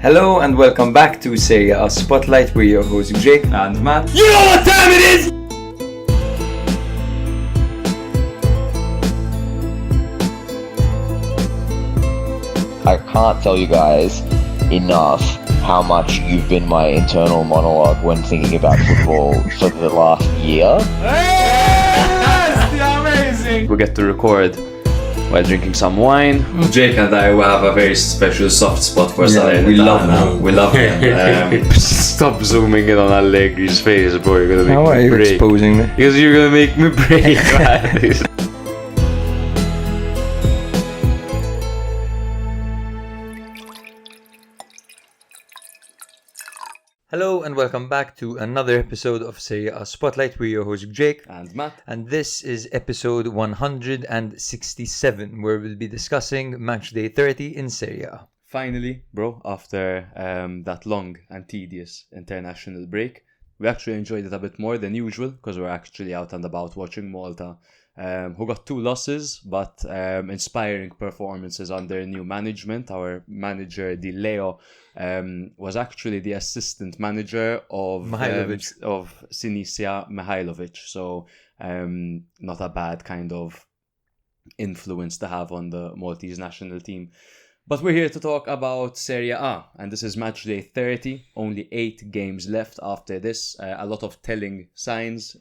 Hello and welcome back to Serie, a Spotlight. We're your hosts Jake and Matt. You know what time it is! I can't tell you guys enough how much you've been my internal monologue when thinking about football for the last year. Yes, amazing! We get to record while drinking some wine. Jake and I will have a very special soft spot for Salah. We love him. We love him. Stop zooming in on Allegri's face, bro. You're gonna make How me are you break. exposing me? Because you're gonna make me break, man. Hello and welcome back to another episode of Serie, a Spotlight. We're your host Jake And Matt. and this is episode 167 where we'll be discussing Matchday 30 in Serie. Finally, bro, after that long and tedious international break, we actually enjoyed it a bit more than usual because we're actually out and about watching Malta, who got 2 losses, but inspiring performances under new management. Our manager, Di Leo, was actually the assistant manager of Sinisa Mihailovic, so not a bad kind of influence to have on the Maltese national team. But we're here to talk about Serie A, and this is Matchday 30, only 8 games left after this. A lot of telling signs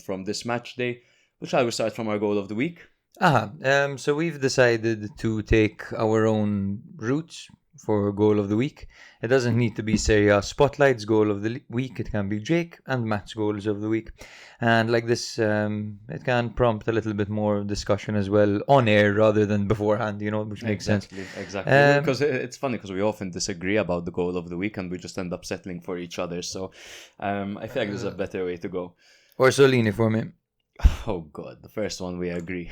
from this matchday. But shall we start from our goal of the week? So we've decided to take our own route for goal of the week. It doesn't need to be Serie A Spotlight's goal of the week. It can be Jake and Matt's goals of the week. And like this, it can prompt a little bit more discussion as well on air rather than beforehand, which makes sense. Exactly. Because it's funny because we often disagree about the goal of the week and we just end up settling for each other. So I feel like there's a better way to go. Orsolini for me. Oh God, the first one we agree.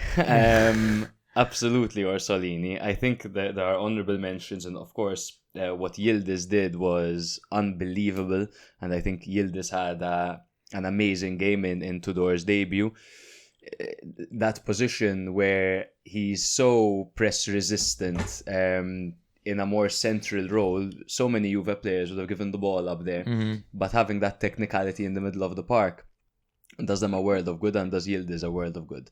Absolutely, Orsolini. I think that there are honourable mentions, and of course, what Yildiz did was unbelievable. And I think Yildiz had an amazing game in Tudor's debut. That position where he's so press resistant, in a more central role, so many Juve players would have given the ball up there. Mm-hmm. But having that technicality in the middle of the park does them a world of good and does Yildiz a world of good.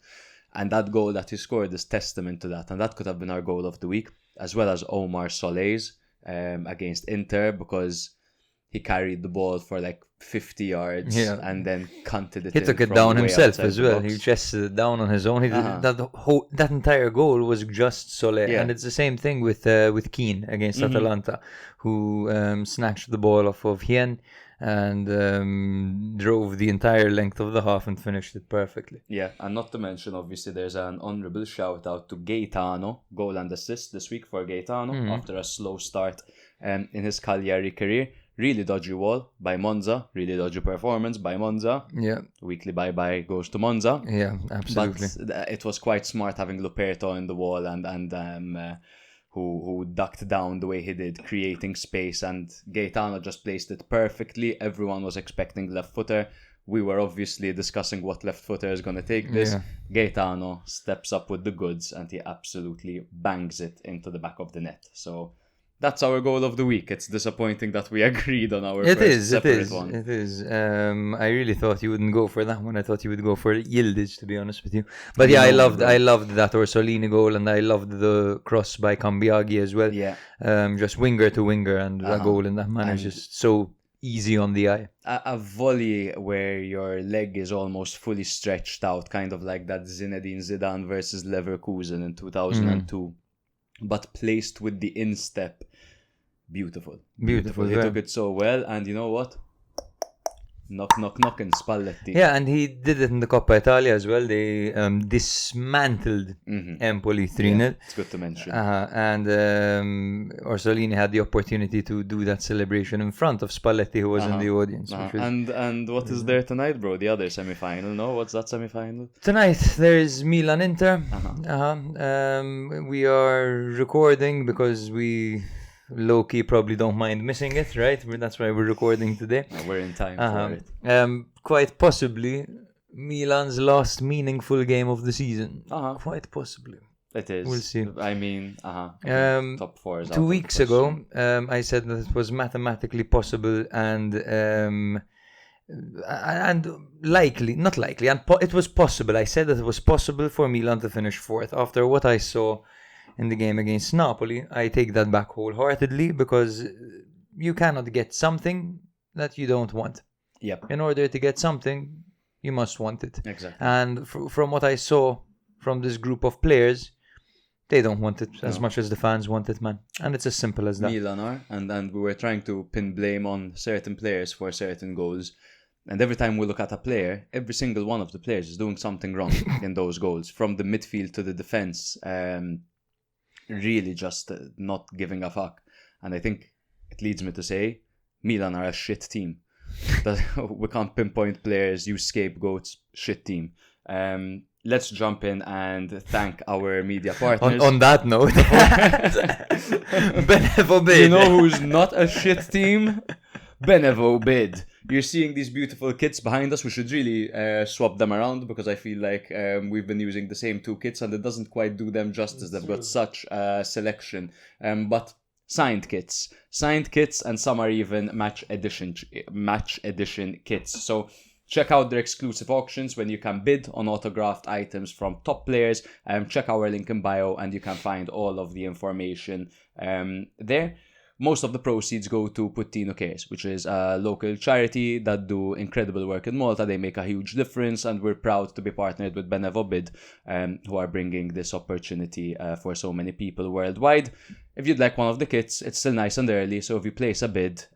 And that goal that he scored is testament to that. And that could have been our goal of the week, as well as Omar Solei's against Inter, because he carried the ball for like 50 yards and then cunted it. He took it down himself as well. He chested it down on his own. He did that entire goal was just Soler. Yeah. And it's the same thing with Keane against Atalanta, who snatched the ball off of Hien and drove the entire length of the half and finished it perfectly. Yeah, and not to mention, obviously, there's an honourable shout out to Gaetano, goal and assist this week for Gaetano after a slow start in his Cagliari career. Really dodgy wall by Monza, really dodgy performance by Monza. Yeah. Weekly bye-bye goes to Monza. Yeah, absolutely. But it was quite smart having Luperto in the wall and who ducked down the way he did, creating space, and Gaetano just placed it perfectly. Everyone was expecting left footer. We were obviously discussing what left footer is going to take this. Yeah. Gaetano steps up with the goods and he absolutely bangs it into the back of the net. So that's our goal of the week. It's disappointing that we agreed on our separate one. It is. I really thought you wouldn't go for that one. I thought you would go for Yildiz, to be honest with you. But yeah, I loved that Orsolini goal, and I loved the cross by Cambiaghi as well. Yeah. Just winger to winger, and a goal in that manner is just so easy on the eye. A volley where your leg is almost fully stretched out, kind of like that Zinedine Zidane versus Leverkusen in 2002. But placed with the instep. Beautiful. He took it so well, and you know what? Knock, and Spalletti. Yeah, and he did it in the Coppa Italia as well. They dismantled Empoli 3-0. Yeah, it's good to mention. And Orsolini had the opportunity to do that celebration in front of Spalletti, who was in the audience. And what is there tonight, bro? The other semi-final? No, what's that semi-final? Tonight there is Milan Inter. We are recording because we low-key probably don't mind missing it, right? That's why we're recording today. We're in time for it. Quite possibly Milan's last meaningful game of the season. Quite possibly. It is. We'll see. I mean, top 4 is out 2 of the weeks ago, question. I said that it was mathematically possible and likely, not likely, and it was possible. I said that it was possible for Milan to finish 4th. After what I saw in the game against Napoli, I take that back wholeheartedly, because you cannot get something that you don't want. Yep. In order to get something, you must want it. Exactly. And from what I saw from this group of players, they don't want it as much as the fans want it, man. And it's as simple as that. Milan are, and we were trying to pin blame on certain players for certain goals. And every time we look at a player, every single one of the players is doing something wrong in those goals. From the midfield to the defense, really just not giving a fuck. And I think it leads me to say, Milan are a shit team. We can't pinpoint players, use scapegoats, shit team. Let's jump in and thank our media partners. On that note, Benevo Bid. You know who's not a shit team? Benevo Bid. You're seeing these beautiful kits behind us. We should really swap them around, because I feel like we've been using the same 2 kits and it doesn't quite do them justice. They've got such a selection. But signed kits, and some are even match edition kits. So check out their exclusive auctions when you can bid on autographed items from top players. Check our link in bio and you can find all of the information there. Most of the proceeds go to Puttino Cares, which is a local charity that do incredible work in Malta. They make a huge difference, and we're proud to be partnered with Benevo Bid, who are bringing this opportunity for so many people worldwide. If you'd like one of the kits, it's still nice and early, so if you place a bid,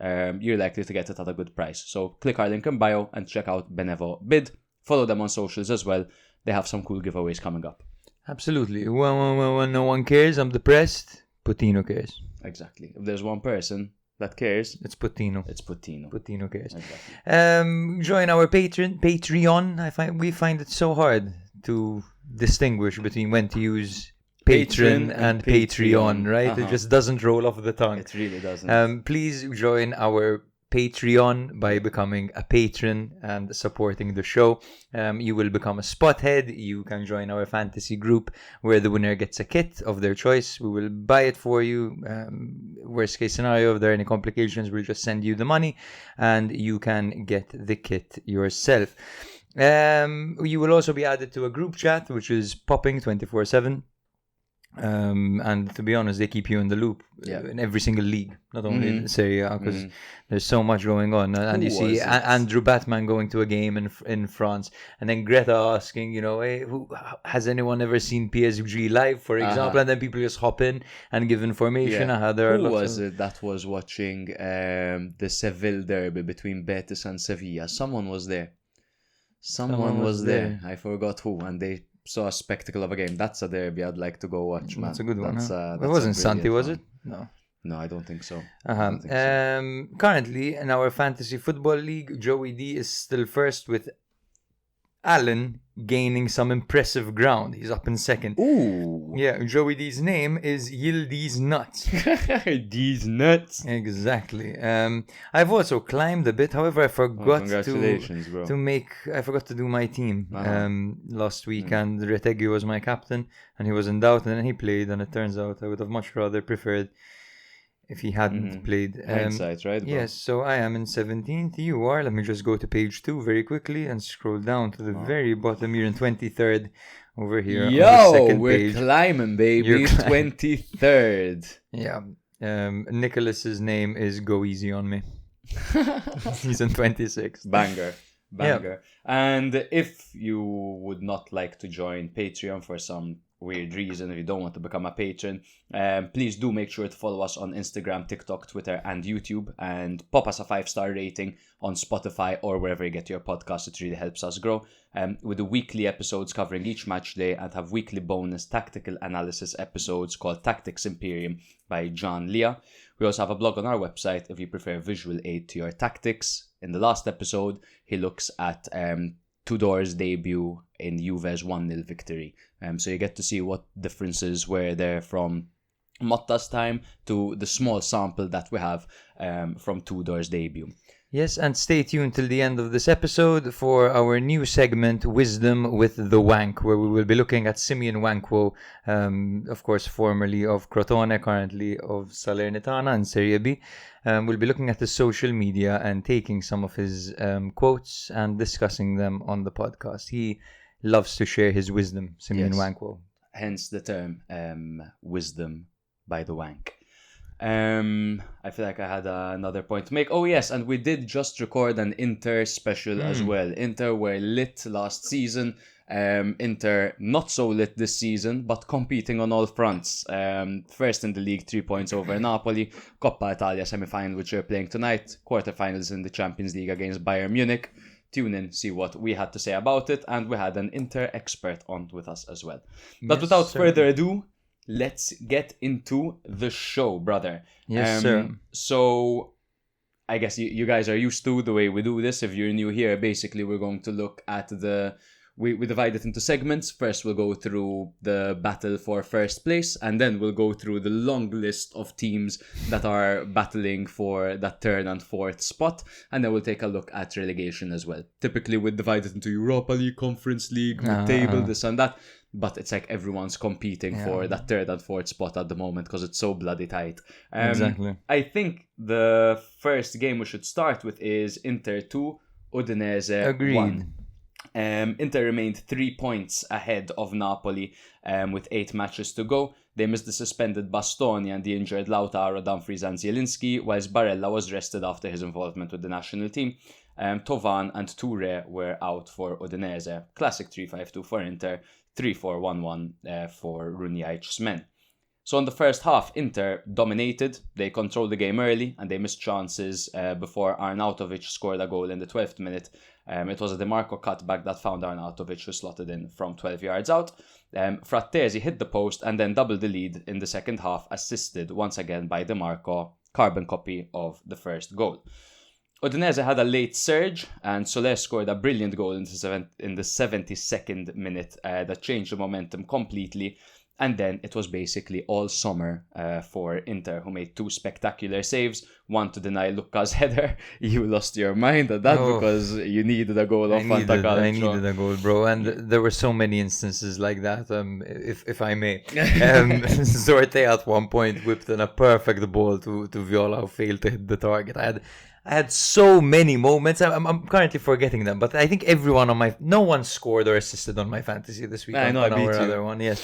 you're likely to get it at a good price. So click our link in bio and check out Benevo Bid. Follow them on socials as well. They have some cool giveaways coming up. Absolutely. When no one cares, I'm depressed. Puttino cares. Exactly. If there's one person that cares, it's Puttino. It's Puttino. Puttino cares. Exactly. Join our Patreon. We find it so hard to distinguish between when to use Patron and Patreon, right? It just doesn't roll off the tongue. It really doesn't. Please join our Patreon by becoming a patron and supporting the show. You will become a spothead. You can join our fantasy group where the winner gets a kit of their choice. We will buy it for you. Worst case scenario, if there are any complications, we'll just send you the money and you can get the kit yourself. You will also be added to a group chat which is popping 24/7. And to be honest, they keep you in the loop in every single league, not only in Serie, because there's so much going on. And you see Andrew Batman going to a game in France, and then Greta asking, hey, has anyone ever seen PSG live, for example? And then people just hop in and give information. Who was it that was watching the Seville derby between Betis and Sevilla? Someone was there. Someone was there. I forgot who, and they saw a spectacle of a game. That's a derby I'd like to go watch, man. That's a good one. It wasn't Santi, was it? No, I don't think so. Currently, in our fantasy football league, Joey D is still first, with Alan gaining some impressive ground. He's up in second. Ooh. Yeah, Joey D's name is Yildiz Nuts. These nuts. Exactly. I've also climbed a bit. However, I forgot congratulations, bro. I forgot to do my team last week, and Retegui was my captain, and he was in doubt, and then he played, and it turns out I would have much rather preferred if he hadn't played. Hindsight, right, bro? Yes, so I am in 17th. You are. Let me just go to page 2 very quickly and scroll down to the very bottom. You're in 23rd over here. Yo, on the second we're page. climbing, baby. You're 23rd. Yeah. Nicholas's name is Go Easy on Me. He's in 26th. Banger. And if you would not like to join Patreon for some weird reason, if you don't want to become a patron, please do make sure to follow us on Instagram, TikTok, Twitter and YouTube, and pop us a 5-star rating on Spotify or wherever you get your podcast. It really helps us grow. We do weekly episodes covering each match day and have weekly bonus tactical analysis episodes called Tactics Imperium by John Leah. We also have a blog on our website if you prefer visual aid to your tactics. In the last episode, he looks at Tudor's debut in Juve's 1-0 victory. So you get to see what differences were there from Motta's time to the small sample that we have from Tudor's debut. Yes, and stay tuned till the end of this episode for our new segment, Wisdom with the Wank, where we will be looking at Simeon Wankwo, of course, formerly of Crotone, currently of Salernitana and Serie B. We'll be looking at his social media and taking some of his quotes and discussing them on the podcast. He loves to share his wisdom, Simeon Wankwo. Hence the term wisdom by the wank. I feel like I had another point to make. Oh yes, and we did just record an Inter special as well. Inter were lit last season. Inter not so lit this season, but competing on all fronts. First in the league, 3 points over Napoli. Coppa Italia semi-final, which we're playing tonight. Quarterfinals in the Champions League against Bayern Munich. Tune in, see what we had to say about it, and we had an Inter expert on with us as well. But without further ado, let's get into the show, brother. Yes, sir. So, I guess you guys are used to the way we do this. If you're new here, basically we're going to look at we divide it into segments. First, we'll go through the battle for first place, and then we'll go through the long list of teams that are battling for that third and fourth spot, and then we'll take a look at relegation as well. Typically, we divide it into Europa League, Conference League, mid-table, this and that. But it's like everyone's competing for that third and fourth spot at the moment because it's so bloody tight. Exactly. I think the first game we should start with is Inter 2, Udinese 1. Inter remained 3 points ahead of Napoli with 8 matches to go. They missed the suspended Bastoni and the injured Lautaro, Dumfries and Zielinski, whilst Barella was rested after his involvement with the national team. Tovan and Toure were out for Udinese. Classic 3-5-2 for Inter, 3-4-1-1 for Runjajic's men. So in the first half, Inter dominated. They controlled the game early and they missed chances before Arnautovic scored a goal in the 12th minute. It was a DeMarco cutback that found Arnautovic, who slotted in from 12 yards out. Frattesi hit the post and then doubled the lead in the second half, assisted once again by DeMarco, carbon copy of the first goal. Udinese had a late surge, and Solé scored a brilliant goal in the 72nd minute that changed the momentum completely. And then it was basically all summer for Inter, who made 2 spectacular saves. One to deny Lucca's header. You lost your mind at that because you needed a goal on Fanta Calcio. I needed a goal, bro. And there were so many instances like that, if I may. Zorte at one point whipped in a perfect ball to Viola, who failed to hit the target. I had so many moments. I'm currently forgetting them, but I think no one scored or assisted on my fantasy this week. I know, I beat you. Other one, yes.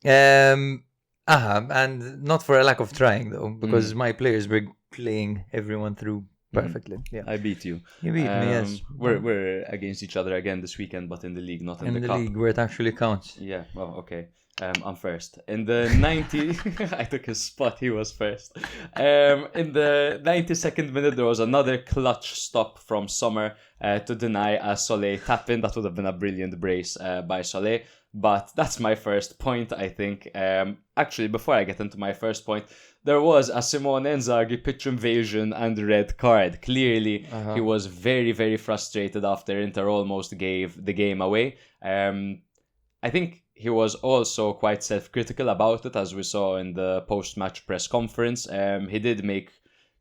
And not for a lack of trying though, because my players were playing everyone through perfectly. Yeah, I beat you. You beat me. Yes, we're against each other again this weekend, but in the league, not in the cup. League where it actually counts. Yeah. Well, okay. I'm first. In the 90... I took his spot. He was first. In the 92nd minute, there was another clutch stop from Sommer to deny a Solé tap-in. That would have been a brilliant brace by Solé. But that's my first point, I think. Actually, before I get into my first point, there was a Simone Inzaghi pitch invasion and red card. Clearly, he was very, very frustrated after Inter almost gave the game away. I think he was also quite self-critical about it, as we saw in the post-match press conference. He did make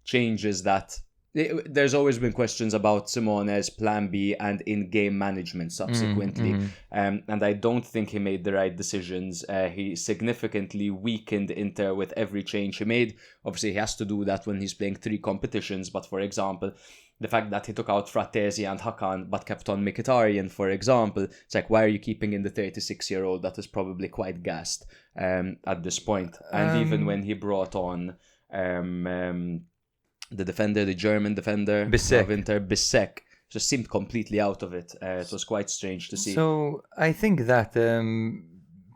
changes that... There's always been questions about Simone's plan B and in-game management subsequently. And I don't think he made the right decisions. He significantly weakened Inter with every change he made. Obviously, he has to do that when he's playing 3 competitions. But for example, the fact that he took out Frattesi and Hakan but kept on Mkhitaryan, for example, it's like, why are you keeping in the 36-year-old that is probably quite gassed at this point? And even when he brought on... the German defender of Inter, Bissek, just seemed completely out of it. It was quite strange to see. So I think that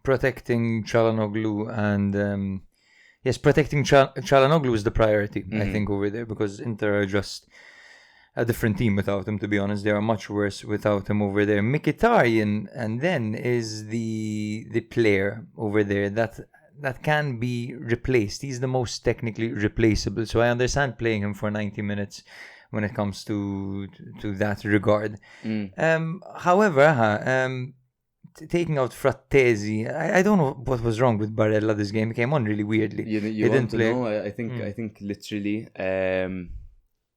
protecting Çalhanoğlu and protecting Çalhanoğlu is the priority. I think over there, because Inter are just a different team without him. To be honest, they are much worse without him over there. Mkhitaryan, and then is the player over there that can be replaced. He's the most technically replaceable. So I understand playing him for 90 minutes when it comes to that regard. However, taking out Frattesi, I don't know what was wrong with Barella this game. He came on really weirdly. You didn't play. Know? I think literally...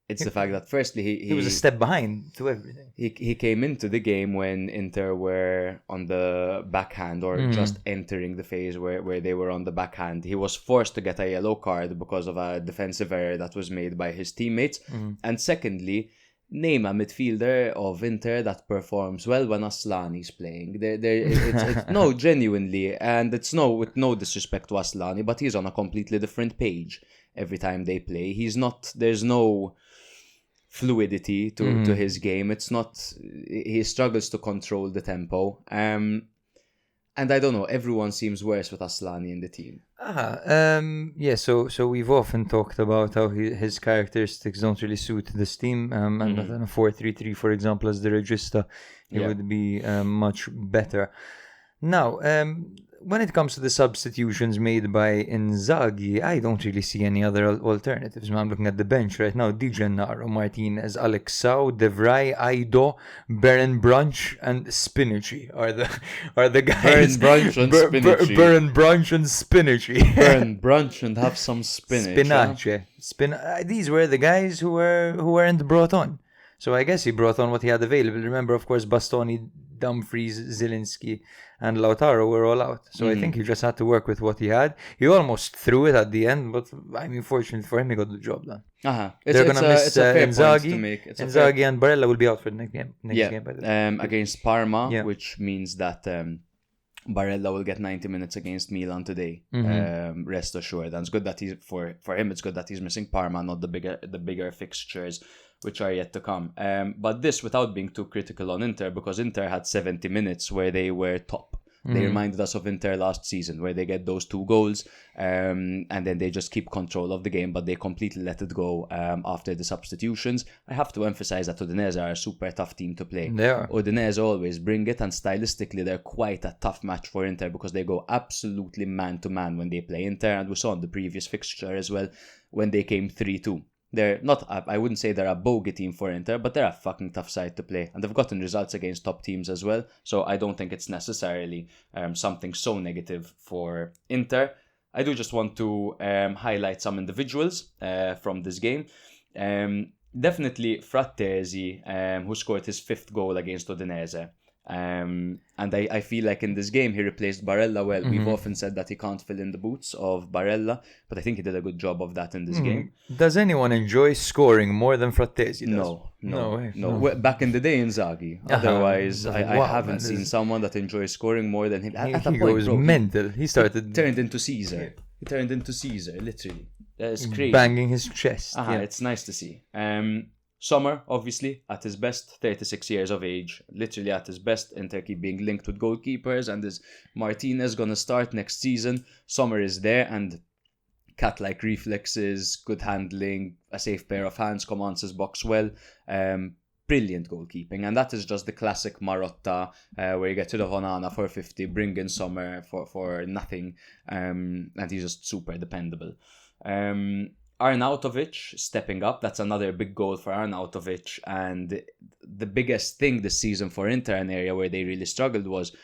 It's the fact that firstly he was a step behind to everything. He came into the game when Inter were on the backhand or just entering the phase where they were on the backhand. He was forced to get a yellow card because of a defensive error that was made by his teammates. And secondly, name a midfielder of Inter that performs well when Aslani's playing. It's no, genuinely, and it's with no disrespect to Aslani, but he's on a completely different page every time they play. There's no fluidity to his game. He struggles to control the tempo. And I don't know, everyone seems worse with Aslani in the team. So we've often talked about how his characteristics don't really suit this team, and that in a 4-3-3, for example, as the regista, he would be much better. Now, when it comes to the substitutions made by Inzaghi, I don't really see any other alternatives. I'm looking at the bench right now. Di Gennaro, Martinez, Alexao, De Vrij, Aido, Baron Brunch, and Spinaci are the guys. Baron Brunch and Spinaci. Baron Brunch and Spinaci. Burn brunch and have some spinach. Spinaci. These were the guys who weren't brought on. So I guess he brought on what he had available. Remember, of course, Bastoni, Dumfries, Zielinski, and Lautaro were all out. So I think he just had to work with what he had. He almost threw it at the end, but I mean, fortunately for him, he got the job done. They're going to miss Inzaghi. Inzaghi and Barella will be out for the next game. By the way. Against Parma, which means that Barella will get 90 minutes against Milan today. Rest assured. And it's good that for him, it's good that he's missing Parma, not the bigger fixtures, which are yet to come. But this without being too critical on Inter, because Inter had 70 minutes where they were top. They reminded us of Inter last season, where they get those 2 goals, and then they just keep control of the game, but they completely let it go after the substitutions. I have to emphasize that Udinese are a super tough team to play. They are. Udinese always bring it, and stylistically they're quite a tough match for Inter, because they go absolutely man-to-man when they play Inter, and we saw in the previous fixture as well, when they came 3-2. They're not, I wouldn't say they're a bogey team for Inter, but they're a fucking tough side to play. And they've gotten results against top teams as well. So I don't think it's necessarily something so negative for Inter. I do just want to highlight some individuals from this game. Definitely Frattesi, who scored his 5th goal against Udinese. And I feel like in this game he replaced Barella well. We've often said that he can't fill in the boots of Barella, but I think he did a good job of that in this game. Does anyone enjoy scoring more than Frattesi does? No. Back in the day, Inzaghi. Otherwise, I haven't seen someone that enjoys scoring more than him. He goes mental. He turned into Caesar. He turned into Caesar, literally. That's crazy. Banging his chest. It's nice to see. Sommer, obviously, at his best, 36 years of age, literally at his best. Inter keep being linked with goalkeepers, and is Martinez going to start next season? Sommer is there, and cat-like reflexes, good handling, a safe pair of hands, commands his box well, brilliant goalkeeping. And that is just the classic Marotta, where you get rid of Onana for 50, bring in Sommer for nothing, and he's just super dependable. Arnautovic stepping up. That's another big goal for Arnautovic. And the biggest thing this season for Inter, an area where they really struggled, was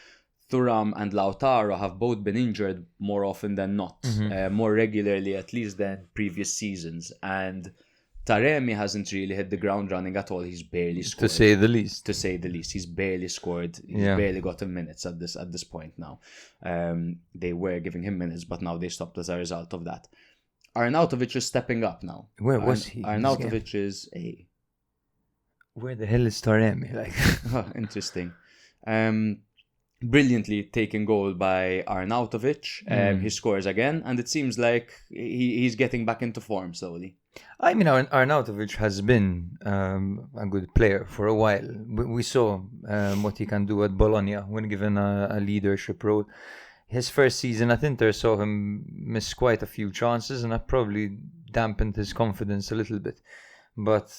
Thuram and Lautaro have both been injured more often than not, more regularly at least than previous seasons. And Taremi hasn't really hit the ground running at all. He's barely scored. To say the least. He's barely scored. He's barely gotten minutes at this point now. They were giving him minutes, but now they stopped as a result of that. Arnautovic is stepping up now. Where was he? Arnautovic is Where the hell is Taremi? Interesting. Brilliantly taken goal by Arnautovic. He scores again, and it seems like he's getting back into form slowly. I mean, Arnautovic has been a good player for a while. We saw what he can do at Bologna when given a leadership role. His first season at Inter saw him miss quite a few chances, and that probably dampened his confidence a little bit. But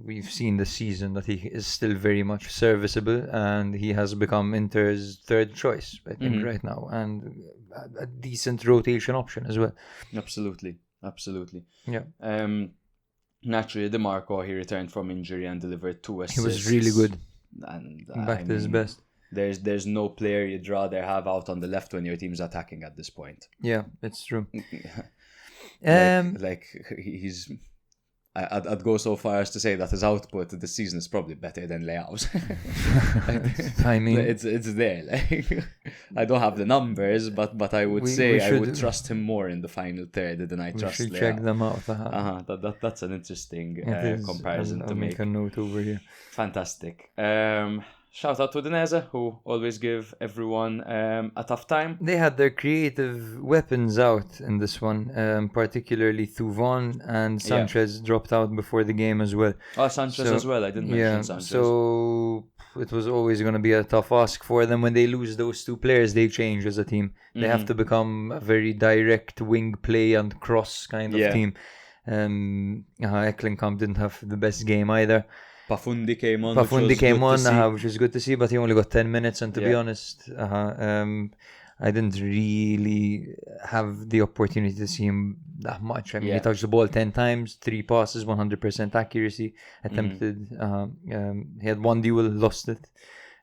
we've seen this season that he is still very much serviceable, and he has become Inter's 3rd choice, I think, right now, and a decent rotation option as well. Absolutely. Yeah. Naturally, DeMarco, he returned from injury and delivered 2 assists. He was really good. And back to his best. There's no player you'd rather have out on the left when your team's attacking at this point. Yeah, it's true. He's I'd go so far as to say that his output this season is probably better than Leao's. I mean, it's there. Like, I don't have the numbers, but I would say I would trust him more in the final third than I trust Leao. We should check them out. That's an interesting comparison I'll to make a note over here. Fantastic. Shout out to Udinese, who always give everyone a tough time. They had their creative weapons out in this one, particularly Thuvon, and Sanchez dropped out before the game as well. Oh, Sanchez as well. I didn't mention Sanchez. So it was always going to be a tough ask for them. When they lose those two players, they change as a team. They have to become a very direct wing play and cross kind of team. Eklinkamp didn't have the best game either. Pafundi came on, which is good to see, but he only got 10 minutes, and to be honest, I didn't really have the opportunity to see him that much. I mean, he touched the ball 10 times, 3 passes, 100% accuracy, attempted, he had 1 duel, lost it.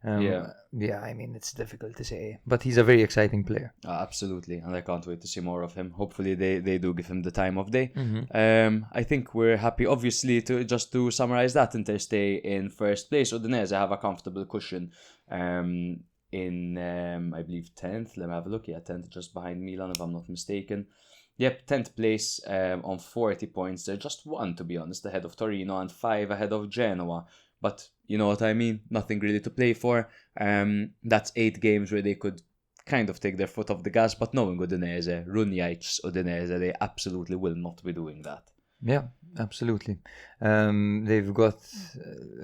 I mean, it's difficult to say, but he's a very exciting player. Absolutely, and I can't wait to see more of him. Hopefully they do give him the time of day. I think we're happy, obviously, to summarize that, Inter stay in first place. Udinese have a comfortable cushion in, I believe, 10th. Let me have a look. 10th, just behind Milan, if I'm not mistaken. Yep, 10th place on 40 points. They're just 1, to be honest, ahead of Torino and 5 ahead of Genoa. But you know what I mean? Nothing really to play for. That's 8 games where they could kind of take their foot off the gas, but knowing Udinese, Runjai's Udinese, they absolutely will not be doing that. Yeah, absolutely. They've got,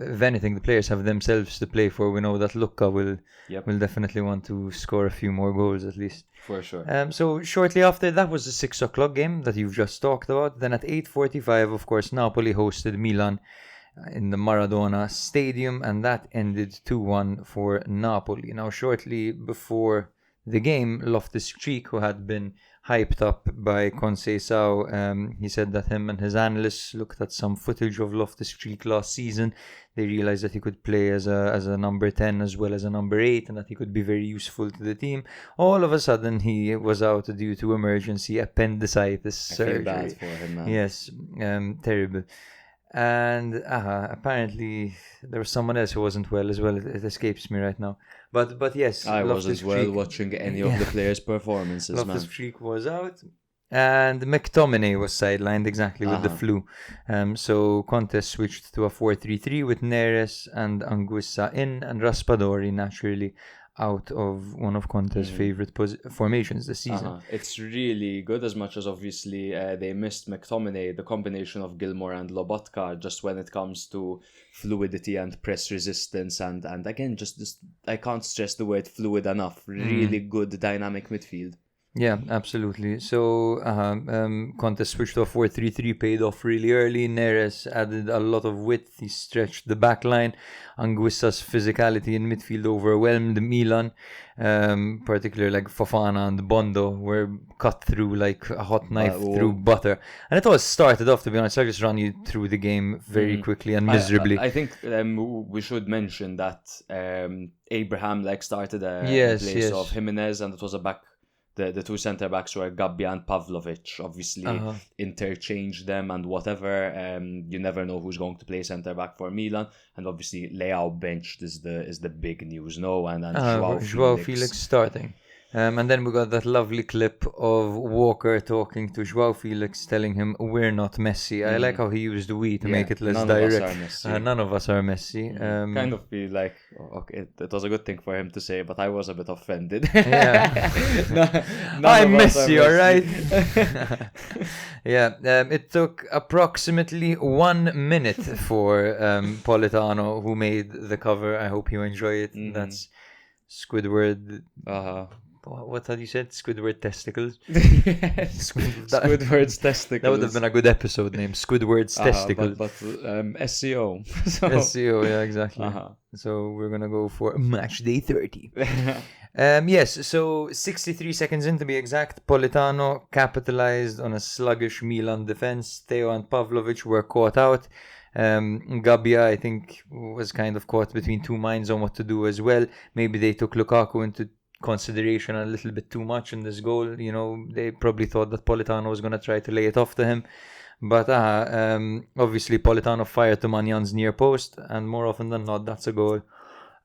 if anything, the players have themselves to play for. We know that Lucca will definitely want to score a few more goals at least. For sure. So shortly after, that was the 6 o'clock game that you've just talked about. Then at 8:45, of course, Napoli hosted Milan in the Maradona Stadium, and that ended 2-1 for Napoli. Now, shortly before the game, Loftus-Cheek, who had been hyped up by Conceição, he said that him and his analysts looked at some footage of Loftus-Cheek last season. They realized that he could play as a number 10 as well as a number 8, and that he could be very useful to the team. All of a sudden, he was out due to emergency appendicitis surgery. I feel bad for him, man. Yes, terrible. And apparently there was someone else who wasn't well as well. It escapes me right now. But yes, I wasn't well watching any of the players' performances, man. Loftus-Cheek was out, and McTominay was sidelined exactly with the flu. So Conte switched to a 4-3-3 with Neres and Anguissa in, and Raspadori naturally out of one of Conte's favorite formations this season. It's really good, as much as obviously they missed McTominay, the combination of Gilmore and Lobotka, just when it comes to fluidity and press resistance, and again, just this, I can't stress the word fluid enough. Really good dynamic midfield. Yeah, absolutely. So Conte switched to a 4-3-3, paid off really early. Neres added a lot of width. He stretched the back line. Anguissa's physicality in midfield overwhelmed Milan. Particularly like Fofana and Bondo were cut through like a hot knife through butter. And it all started off, to be honest. I'll just run you through the game very quickly and miserably. I think we should mention that Abraham started in place of Jimenez, and it was a back. The two centre-backs were Gabbia and Pavlovic. Obviously, interchanged them and whatever. You never know who's going to play centre-back for Milan. And obviously, Leao benched is the big news, no? And João Felix starting. And then we got that lovely clip of Walker talking to João Felix, telling him, "We're not Messi." I like how he used "we" to make it less direct. None of us are Messi. Kind of feel like, okay, it was a good thing for him to say, but I was a bit offended. Yeah. I'm Messi, all right? Yeah. It took approximately 1 minute for Politano, who made the cover. I hope you enjoy it. That's Squidward. What had you said? Squidward testicles? Squidward's testicles. That would have been a good episode name. Squidward's testicles. But SEO. SEO, yeah, exactly. So we're going to go for Matchday 30. Yes, so 63 seconds in to be exact, Politano capitalized on a sluggish Milan defense. Theo and Pavlovic were caught out. Gabbia, I think, was kind of caught between two minds on what to do as well. Maybe they took Lukaku into consideration a little bit too much in this goal. You know, they probably thought that Politano was going to try to lay it off to him. But obviously Politano fired to Manjan's near post, and more often than not, that's a goal.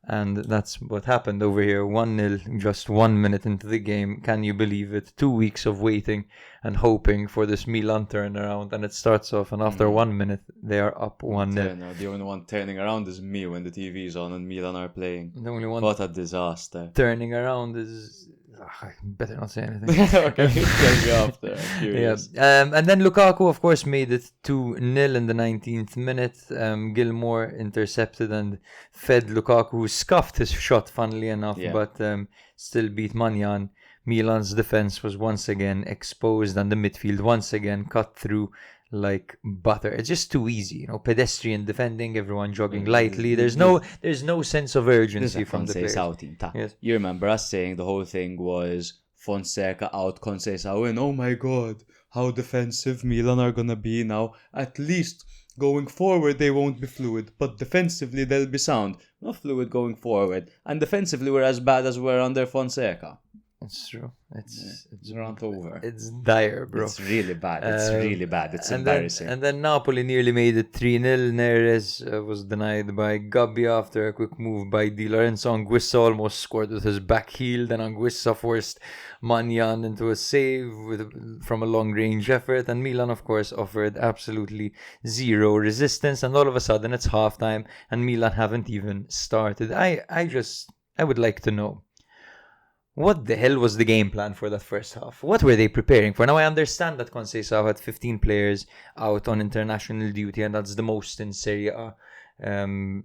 And that's what happened over here. 1-0, just 1 minute into the game. Can you believe it? 2 weeks of waiting and hoping for this Milan turnaround. And it starts off, and after 1 minute, they are up 1-0. No, the only one turning around is me when the TV is on and Milan are playing. The only one What a disaster. turning around is... I better not say anything. Okay, tell me after. I'm curious. Yeah. And then Lukaku, of course, made it 2-0 in the 19th minute. Gilmore intercepted and fed Lukaku, who scuffed his shot, funnily enough, but still beat Manjan. Milan's defense was once again exposed, and the midfield once again cut through like butter. It's just too easy, pedestrian defending, everyone jogging lightly. There's no sense of urgency from the players. Yes. You remember us saying the whole thing was Fonseca out, Conceição in. Oh my god, how defensive Milan are gonna be now. At least going forward they won't be fluid, but defensively they'll be sound. Not fluid going forward, and defensively we're as bad as we're under Fonseca. It's true. It's run over. It's dire, bro. It's really bad. It's really bad. It's embarrassing. And then Napoli nearly made it 3-0. Neres was denied by Gabbi after a quick move by Di Lorenzo. Anguissa almost scored with his back heel. Then Anguissa forced Manjan into a save from a long-range effort. And Milan, of course, offered absolutely zero resistance. And all of a sudden, it's halftime. And Milan haven't even started. I would like to know, what the hell was the game plan for that first half? What were they preparing for? Now, I understand that Conceição had 15 players out on international duty, and that's the most in Serie A from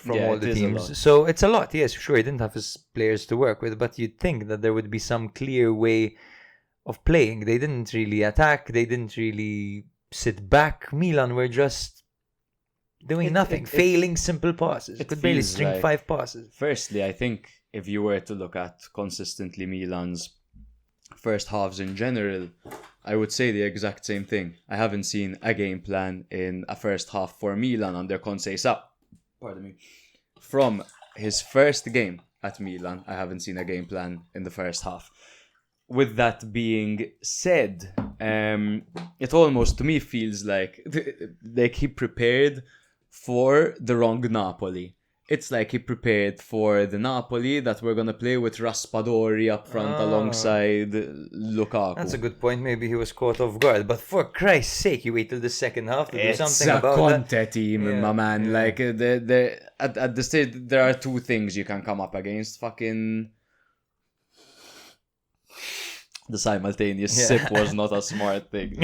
all the teams. So it's a lot, yes, sure. He didn't have his players to work with, but you'd think that there would be some clear way of playing. They didn't really attack. They didn't really sit back. Milan were just doing nothing, failing simple passes. Could barely string 5 passes. Firstly, I think if you were to look at consistently Milan's first halves in general, I would say the exact same thing. I haven't seen a game plan in a first half for Milan under Conceição. Pardon me. From his first game at Milan, I haven't seen a game plan in the first half. With that being said, it almost to me feels like he prepared for the wrong Napoli. It's like he prepared for the Napoli that we're going to play with Raspadori up front alongside Lukaku. That's a good point. Maybe he was caught off guard. But for Christ's sake, you wait till the second half to do something about that. It's a Conte team, my man. Yeah. Like, at the stage, there are 2 things you can come up against. Fucking... The simultaneous sip was not a smart thing.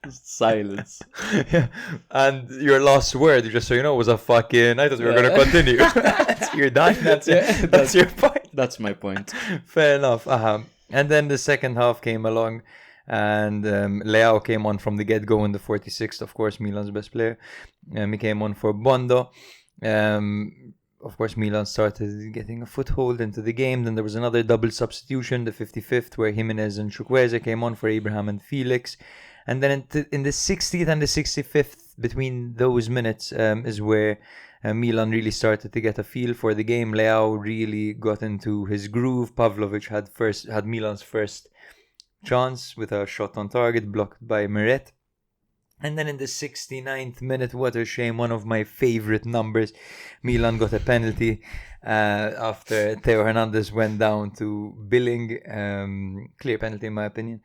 Silence. Yeah. And your last word, just so you know, was a fucking... I thought we were going to continue. You're done. That's it. That's your point. That's my point. Fair enough. And then the second half came along, and Leao came on from the get-go in the 46th. Of course, Milan's best player. He came on for Bondo. Of course, Milan started getting a foothold into the game. Then there was another double substitution, the 55th, where Jimenez and Chukwueze came on for Abraham and Felix. And then in the 60th and the 65th, between those minutes, is where Milan really started to get a feel for the game. Leao really got into his groove. Pavlovic had Milan's first chance with a shot on target blocked by Meret. And then in the 69th minute, what a shame, one of my favorite numbers, Milan got a penalty after Theo Hernandez went down to Billing. Clear penalty, in my opinion.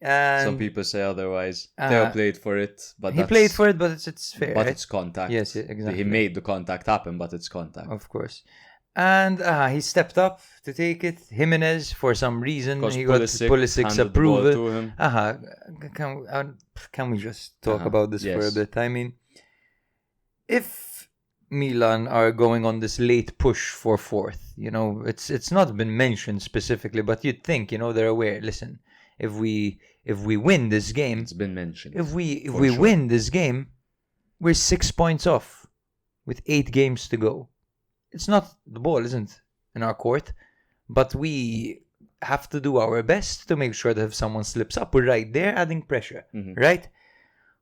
And some people say otherwise. Theo played for it, but he played for it, but it's fair. But right? it's contact. Yes, exactly. He made the contact happen, but it's contact. Of course. And he stepped up to take it. Jimenez, for some reason, he got Pulisic's approval. Can we just talk about this for a bit? I mean, if Milan are going on this late push for 4th, it's not been mentioned specifically, but you'd think, they're aware. Listen, if we win this game, it's been mentioned. If we win this game, we're 6 points off with 8 games to go. It's not, the ball isn't in our court, but we have to do our best to make sure that if someone slips up, we're right there adding pressure, right?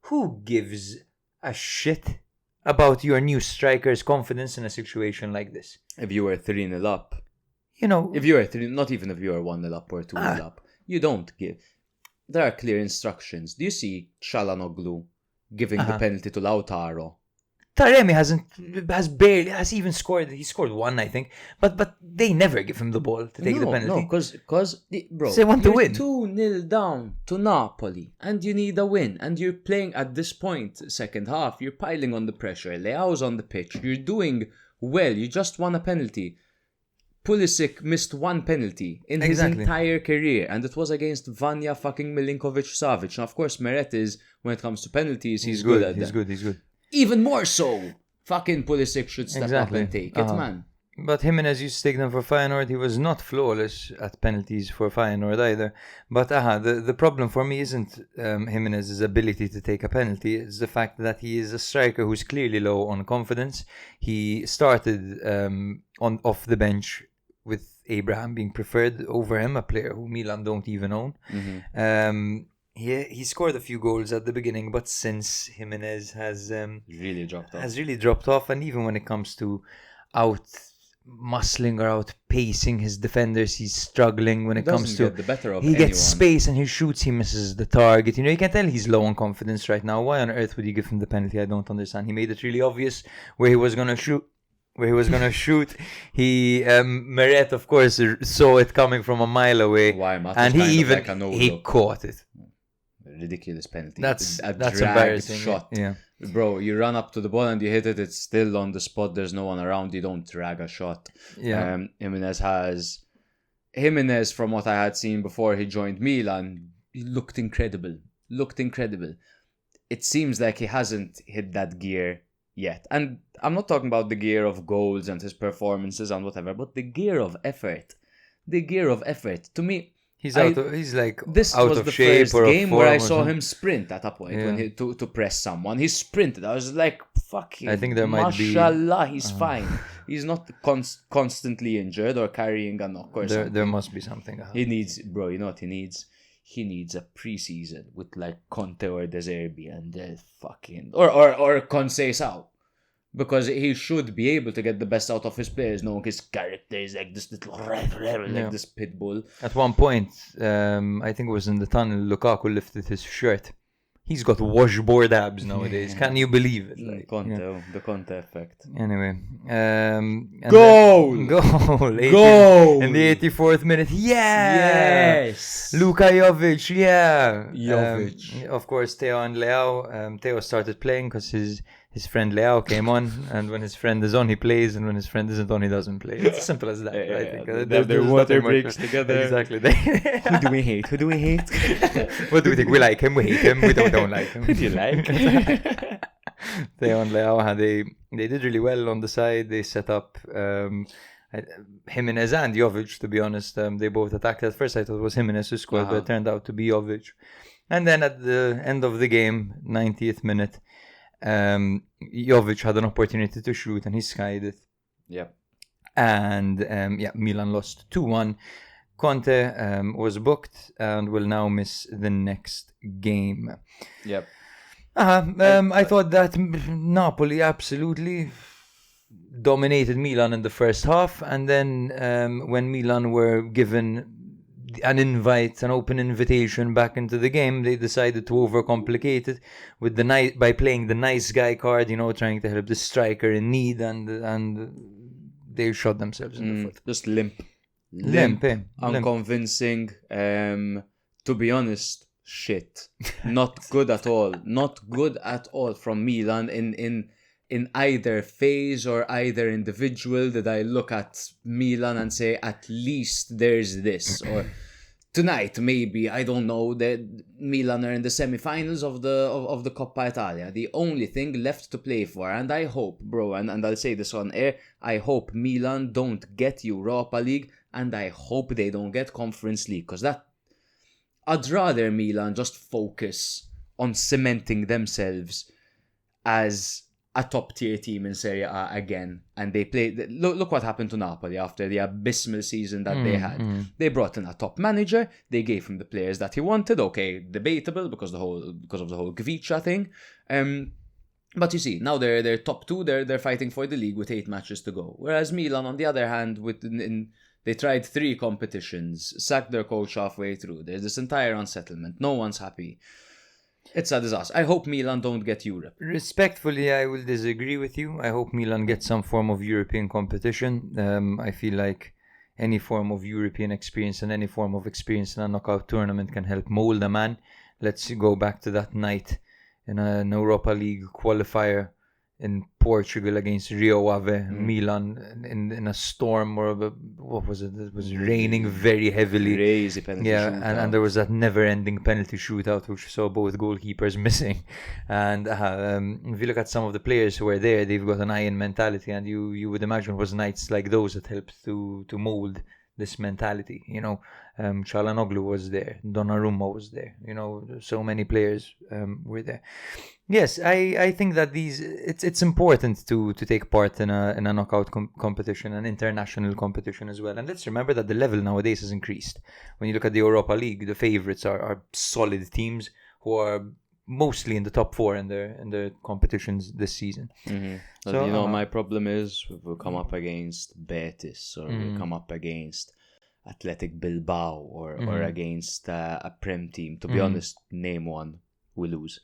Who gives a shit about your new striker's confidence in a situation like this? If you were 3-0 up, if you were 3, not even if you were 1-0 up or 2-0 up, you don't give. there are clear instructions. Do you see Çalhanoğlu giving the penalty to Lautaro? Taremi has even scored. He scored one, I think, but they never give him the ball to take the penalty. No, because bro, They want to you're win. 2-0 down to Napoli, and you need a win, and you're playing at this point, second half. You're piling on the pressure. Leao's on the pitch. You're doing well. You just won a penalty. Pulisic missed one penalty in his entire career, and it was against Vanja fucking Milinkovic-Savic. And of course, Meret is, when it comes to penalties, he's good at that. He's good. Even more so. Fucking Pulisic should step up and take it, man. But Jimenez used to take them for Feyenoord. He was not flawless at penalties for Feyenoord either. But the problem for me isn't Jimenez's ability to take a penalty. It's the fact that he is a striker who's clearly low on confidence. He started off the bench with Abraham being preferred over him, a player who Milan don't even own. He scored a few goals at the beginning, but since Jimenez has really dropped off, and even when it comes to out muscling or out pacing his defenders, he's struggling when it comes to get the better of he anyone. gets space and he shoots, he misses the target. You can tell he's low on confidence right now. Why on earth would you give him the penalty? I don't understand. He made it really obvious where he was gonna shoot. He Meret, of course, saw it coming from a mile away. And he caught it. Ridiculous penalty. That's dragged embarrassing. Shot. Yeah. Bro, you run up to the ball and you hit it, it's still on the spot, there's no one around, you don't drag a shot. Yeah. Jimenez, from what I had seen before he joined Milan, he looked incredible. It seems like he hasn't hit that gear yet. And I'm not talking about the gear of goals and his performances and whatever, but the gear of effort. To me, He's out of this out was of the shape first or game where I form or saw something. him sprint at a point when to press someone. He sprinted. I was like, fucking. I think there might be. Mashallah, he's fine. He's not constantly injured or carrying a knock or something. There must be something. He needs, bro. You know what he needs? He needs a preseason with like Conte or De Zerbi and fucking or Conceição. Because he should be able to get the best out of his players, knowing his character is like this little like this pit bull. At one point, I think it was in the tunnel, Lukaku lifted his shirt. He's got washboard abs nowadays. Can you believe it? The Conte effect. Anyway, Goal! Goal! In the 84th minute, Yes! Luka Jovic, yeah! Jovic. Of course, Theo and Leao. Theo started playing because his friend Leao came on, and when his friend is on, he plays, and when his friend isn't on, he doesn't play. It's as simple as that, I think. Their water breaks together. Exactly. Who do we hate? What do we think? We like him, we hate him, we don't like him. Who do you like? Theo and Leao, they did really well on the side. They set up Jimenez and Jovic, to be honest. They both attacked. At first I thought it was Jimenez who scored, but it turned out to be Jovic. And then at the end of the game, 90th minute, Jovic had an opportunity to shoot and he skied it. Yep. And Milan lost 2-1. Conte was booked and will now miss the next game. Yep. I thought that Napoli absolutely dominated Milan in the first half, and then when Milan were given an open invitation back into the game, they decided to overcomplicate it with by playing the nice guy card, trying to help the striker in need, and they shot themselves in the foot. Just limp, unconvincing. To be honest, shit, not good at all from Milan in either phase or either individual. Did I look at Milan and say, at least there's this? Or tonight, maybe, I don't know, that Milan are in the semi-finals of the Coppa Italia. The only thing left to play for. And I hope, bro, and I'll say this on air, I hope Milan don't get Europa League, and I hope they don't get Conference League. Because I'd rather Milan just focus on cementing themselves as a top-tier team in Serie A again. And they played. Look what happened to Napoli after the abysmal season that they had. They brought in a top manager. They gave him the players that he wanted. Okay, debatable because of the whole Gvicha thing. But you see, now they're top two. They're fighting for the league with 8 matches to go. Whereas Milan, on the other hand, They tried 3 competitions, sacked their coach halfway through. There's this entire unsettlement. No one's happy. It's a disaster. I hope Milan don't get Europe. Respectfully, I will disagree with you. I hope Milan gets some form of European competition. I feel like any form of European experience and any form of experience in a knockout tournament can help mold a man. Let's go back to that night in an Europa League qualifier in Portugal against Rio Ave, Milan, in a storm, or what was it? It was raining very heavily. Crazy penalty shootout. And there was that never-ending penalty shootout, which saw both goalkeepers missing. And if you look at some of the players who were there, they've got an iron mentality, and you would imagine it was nights like those that helped to mold this mentality. Çalhanoğlu was there, Donnarumma was there. So many players were there. Yes, I think that it's important to take part in a knockout competition, an international competition as well. And let's remember that the level nowadays has increased. When you look at the Europa League, the favorites are solid teams who are mostly in the top 4 in their competitions this season. Mm-hmm. So my problem is we'll come up against Betis, or we'll come up against Athletic Bilbao, or against a Prem team. To be honest, name one, we lose.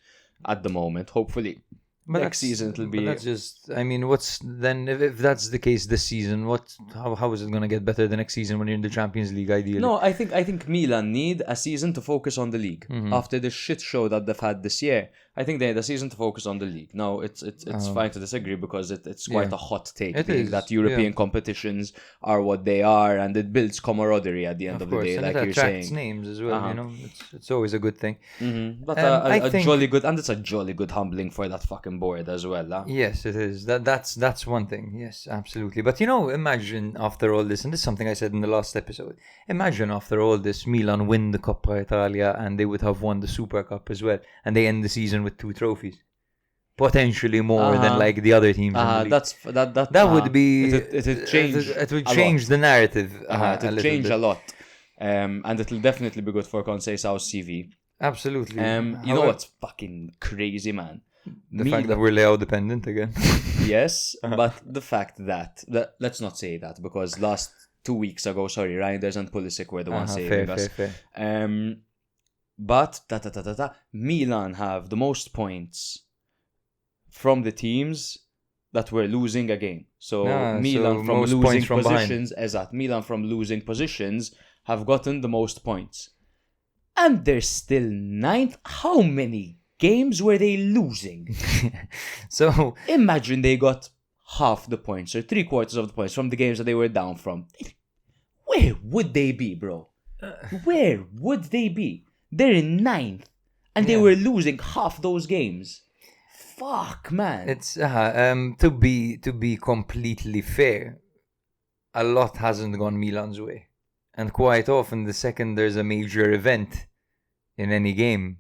At the moment, hopefully next season it'll be. But that's just. I mean, what's then if that's the case this season? How is it going to get better the next season when you're in the Champions League? Ideally, no. I think Milan need a season to focus on the league after the shit show that they've had this year. I think they need a season to focus on the league. Now it's fine to disagree because it's quite a hot take that European competitions are what they are, and it builds camaraderie at the end of the day, and like it you're attracts saying. names as well. It's always a good thing. But I think jolly good, and it's a jolly good humbling for that fucking board as well. Huh? Yes, it is. That's one thing. Yes, absolutely. But imagine after all this, and this is something I said in the last episode. Imagine after all this, Milan win the Coppa Italia, and they would have won the Super Cup as well, and they end the season with 2 trophies, potentially more than like the other teams. In the league. That would be. It change. It would change the narrative. It will change a lot, and it'll definitely be good for Conceição's CV. Absolutely. You know what's fucking crazy, man? The fact that we're Leo dependent again. Yes, but the fact that let's not say that, because last 2 weeks ago, Reinders and Pulisic were the ones saving us. Fair. But Milan have the most points from the teams that were losing a game. So Milan from losing positions, Milan from losing positions have gotten the most points. And they're still 9th. How many games were they losing? So imagine they got half the points or 3/4 of the points from the games that they were down from. Where would they be, bro? Where would they be? They're in 9th, and they were losing half those games. Fuck, man. It's to be completely fair, a lot hasn't gone Milan's way, and quite often the second there's a major event in any game,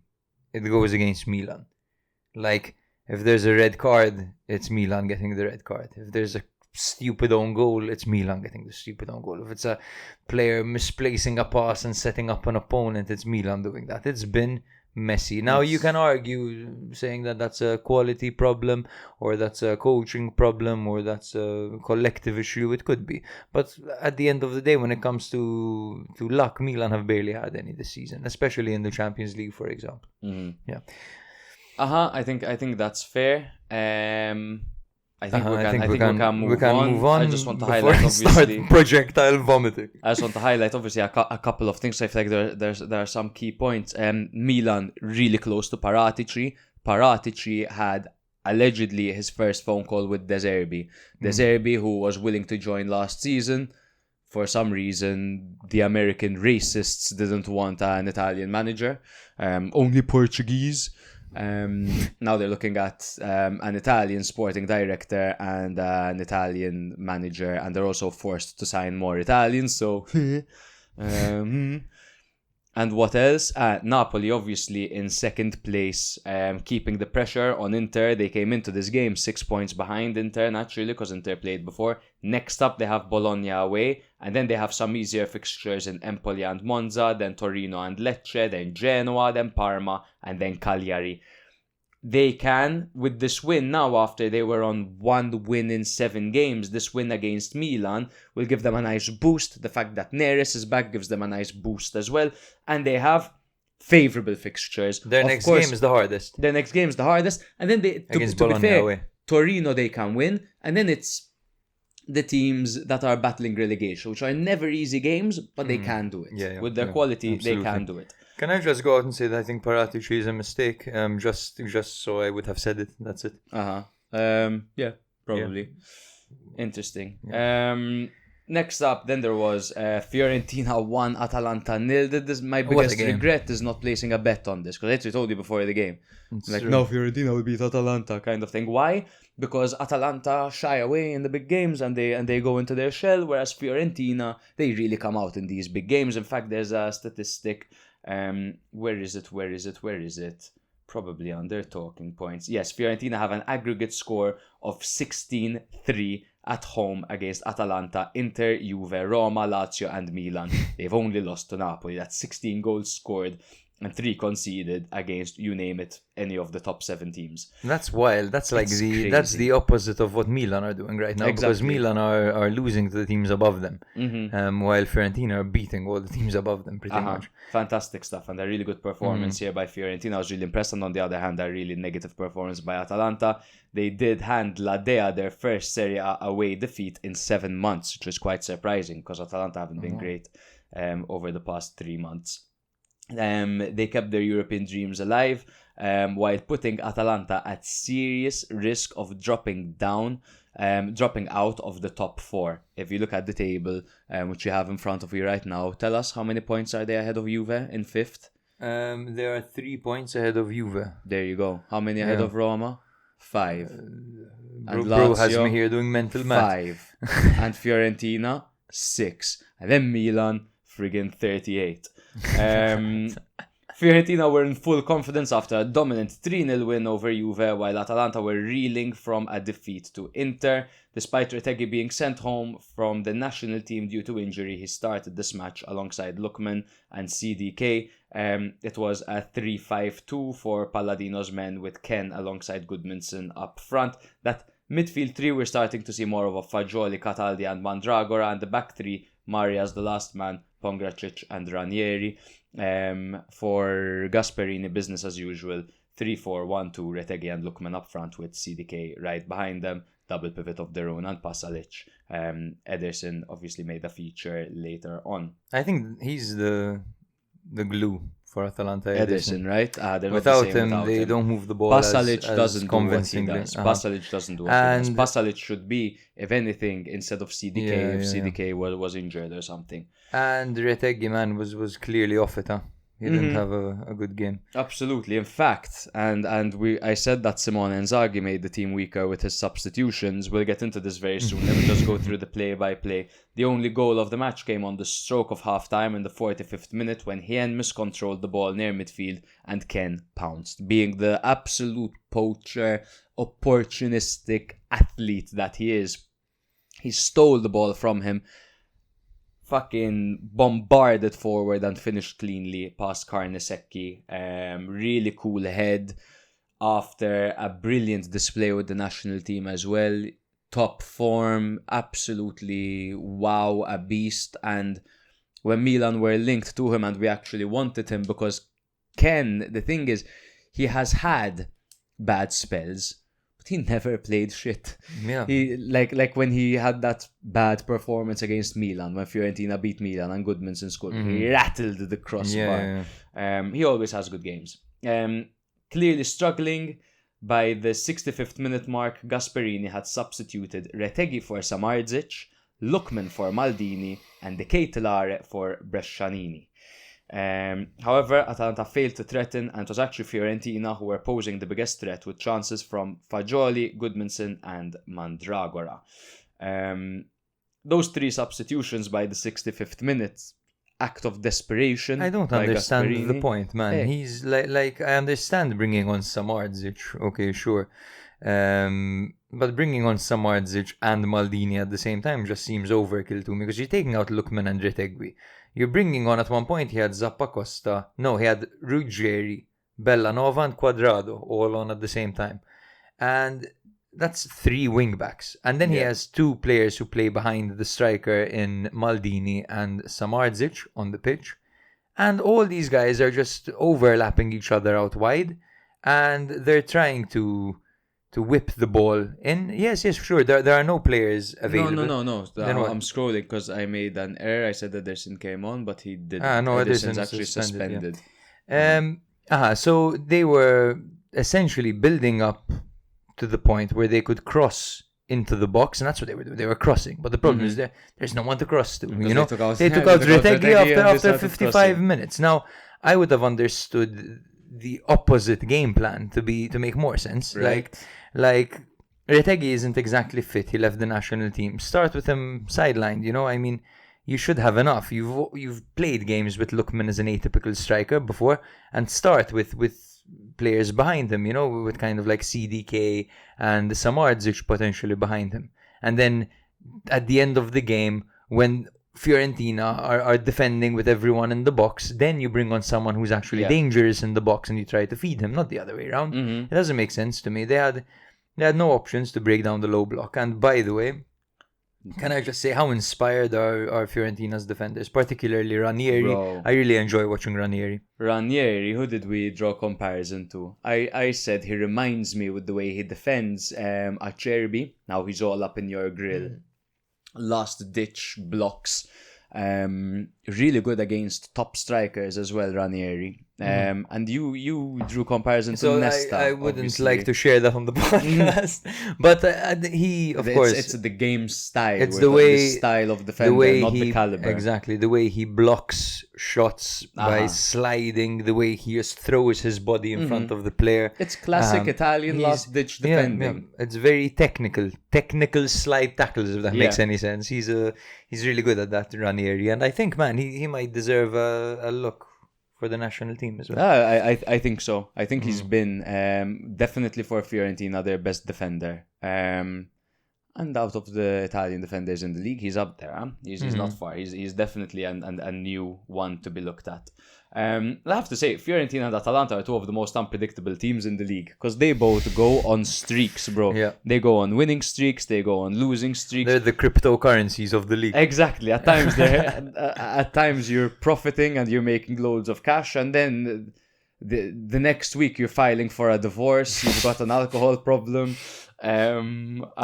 it goes against Milan. Like if there's a red card, it's Milan getting the red card. If there's a stupid own goal, it's Milan getting the stupid own goal. If it's a player misplacing a pass and setting up an opponent, it's Milan doing that. It's been messy. Now you can argue saying that that's a quality problem, or that's a coaching problem, or that's a collective issue. It could be, but at the end of the day, when it comes to luck, Milan have barely had any this season, especially in the Champions League, for example. Yeah. I think that's fair. I think we can move on. I just want to highlight, obviously, projectile vomiting. I just want to highlight, obviously, a couple of things. I feel like there are some key points. Milan really close to Paratici. Paratici had allegedly his first phone call with De Zerbi. De Zerbi, who was willing to join last season. For some reason, the American racists didn't want an Italian manager, only Portuguese. Now they're looking at an Italian sporting director and an Italian manager, and they're also forced to sign more Italians. So, and what else? Napoli, obviously, in second place, keeping the pressure on Inter. They came into this game 6 points behind Inter, naturally, because Inter played before. Next up, they have Bologna away, and then they have some easier fixtures in Empoli and Monza, then Torino and Lecce, then Genoa, then Parma, and then Cagliari. they can, with this win now, after they were on 1 win in 7 games, this win against Milan will give them a nice boost. The fact that Neres is back gives them a nice boost as well. And they have favourable fixtures. Their Of next course, game is the hardest. Their next game is the hardest. And then Against to be Bologna fair, away. Torino they can win. And then it's the teams that are battling relegation, which are never easy games, but they can do it. Yeah, with their quality, absolutely. they can do it. Can I just go out and say that I think Paratici is a mistake? Just so I would have said it. That's it. Yeah, probably. Interesting. Next up, then there was Fiorentina 1, Atalanta 0. This my biggest regret is not placing a bet on this, because I actually told you before the game. No, Fiorentina will beat Atalanta kind of thing. Why? Because Atalanta shy away in the big games and they go into their shell, whereas Fiorentina, they really come out in these big games. In fact, there's a statistic. Where is it? Probably on their talking points. Yes, Fiorentina have an aggregate score of 16-3 at home against Atalanta, Inter, Juve, Roma, Lazio and Milan. They've only lost to Napoli. That's 16 goals scored and 3 conceded against, you name it, any of the top 7 teams. That's wild. That's like that's the opposite of what Milan are doing right now. Because Milan are losing to the teams above them, while Fiorentina are beating all the teams above them pretty much. Fantastic stuff, and a really good performance here by Fiorentina. I was really impressed, and on the other hand, a really negative performance by Atalanta. They did hand La Dea their first Serie A away defeat in 7 months, which is quite surprising because Atalanta haven't been great over the past 3 months. They kept their European dreams alive while putting Atalanta at serious risk of dropping out of the top 4. If you look at the table, which you have in front of you right now, tell us how many points are they ahead of Juve in 5th? They are 3 points ahead of Juve. There you go. How many ahead of Roma? 5. And Bro has me here doing mental math. 5. And Fiorentina, 6. And then Milan, friggin' 38. Fiorentina were in full confidence after a dominant 3-0 win over Juve, while Atalanta were reeling from a defeat to Inter. Despite Retegui being sent home from the national team due to injury, he started this match alongside Lookman and CDK. It was a 3-5-2 for Palladino's men, with Ken alongside Goodmanson up front. That midfield 3, we're starting to see more of a Fagioli, Cataldi and Mandragora, and the back 3, Marias the last man, Pongracic and Ranieri. For Gasperini, business as usual, 3-4-1-2, Retegui and Lookman up front with CDK right behind them, double pivot of their own, and Pasalic. Ederson obviously made a feature later on. I think he's the glue for Atalanta. Ederson, right? Without him, they don't move the ball Pasalic as doesn't convincingly. do what he does. Pasalic doesn't do what he does. Pasalic should be, if anything, instead of CDK, CDK was injured or something. And Retegui, man, was clearly off it, huh? He didn't have a good game. Absolutely. In fact, I said that Simone Inzaghi made the team weaker with his substitutions. We'll get into this very soon. Let me just go through the play-by-play. The only goal of the match came on the stroke of half-time in the 45th minute when Hien miscontrolled the ball near midfield and Ken pounced. Being the absolute poacher, opportunistic athlete that he is, he stole the ball from him, fucking bombarded forward and finished cleanly past Carnesecchi. Really cool head after a brilliant display with the national team as well. Top form, absolutely wow, a beast. And when Milan were linked to him and we actually wanted him, because Ken, the thing is, he has had bad spells, he never played shit. Yeah. He like when he had that bad performance against Milan, when Fiorentina beat Milan and Goodmanson scored, he rattled the crossbar. He always has good games. Clearly struggling, by the 65th minute mark, Gasperini had substituted Retegui for Samardzic, Lookman for Maldini, and De Ketelare for Brescianini. However, Atalanta failed to threaten, and it was actually Fiorentina who were posing the biggest threat with chances from Fagioli, Goodmanson and Mandragora. Those 3 substitutions by the 65th minute, act of desperation. I don't understand Gasperini. the point, man. Hey. He's like I understand bringing on Samardzic, okay, sure. But bringing on Samardzic and Maldini at the same time just seems overkill to me, because you're taking out Lookman and Retegui. You're bringing on, at one point, he had Zappacosta. No, he had Ruggieri, Bellanova and Quadrado all on at the same time. And that's 3 wing-backs. And then he has 2 players who play behind the striker in Maldini and Samardzic on the pitch. And all these guys are just overlapping each other out wide. And they're trying to whip the ball in. Yes, sure. There are no players available. No. I'm scrolling because I made an error. I said that Ederson came on, but he didn't. No, Ederson's actually suspended. So they were essentially building up to the point where they could cross into the box, and that's what they were doing. They were crossing, but the problem is there's no one to cross to. You know, they took out Retegui after 55 minutes. Now, I would have understood the opposite game plan to make more sense. Right. Like Retegui isn't exactly fit. He left the national team. Start with him sidelined. You know, I mean, you should have enough. You've played games with Lookman as an atypical striker before, and start with players behind him. You know, with kind of like CDK and Samardzic potentially behind him. And then at the end of the game, when Fiorentina are defending with everyone in the box, then you bring on someone who's actually dangerous in the box and you try to feed him, not the other way around. It doesn't make sense to me. They had no options to break down the low block. And by the way, can I just say how inspired are Fiorentina's defenders, particularly Ranieri? Bro. I really enjoy watching Ranieri. Ranieri, who did we draw comparison to? I said he reminds me with the way he defends Acerbi. Now he's all up in your grill. Last ditch blocks. Really good against top strikers as well, Ranieri. And you drew comparison to Nesta. I wouldn't obviously. like to share that on the podcast, but he, of course, it's the game style. It's the way the style of defender, not the caliber. Exactly, the way he blocks shots by sliding, the way he just throws his body in front of the player. It's classic Italian last ditch defending. It's very technical slide tackles, if that makes any sense. He's really good at that, Ranieri, and I think, man, he might deserve a look for the national team as well. I think so. I think he's been definitely for Fiorentina their best defender. And out of the Italian defenders in the league, he's up there. Huh? He's not far. He's definitely a new one to be looked at. I have to say, Fiorentina and Atalanta are 2 of the most unpredictable teams in the league because they both go on streaks, bro. Yeah. They go on winning streaks, they go on losing streaks. They're the cryptocurrencies of the league. Exactly. At times, at times you're profiting and you're making loads of cash, and then the next week you're filing for a divorce. You've got an alcohol problem. Trump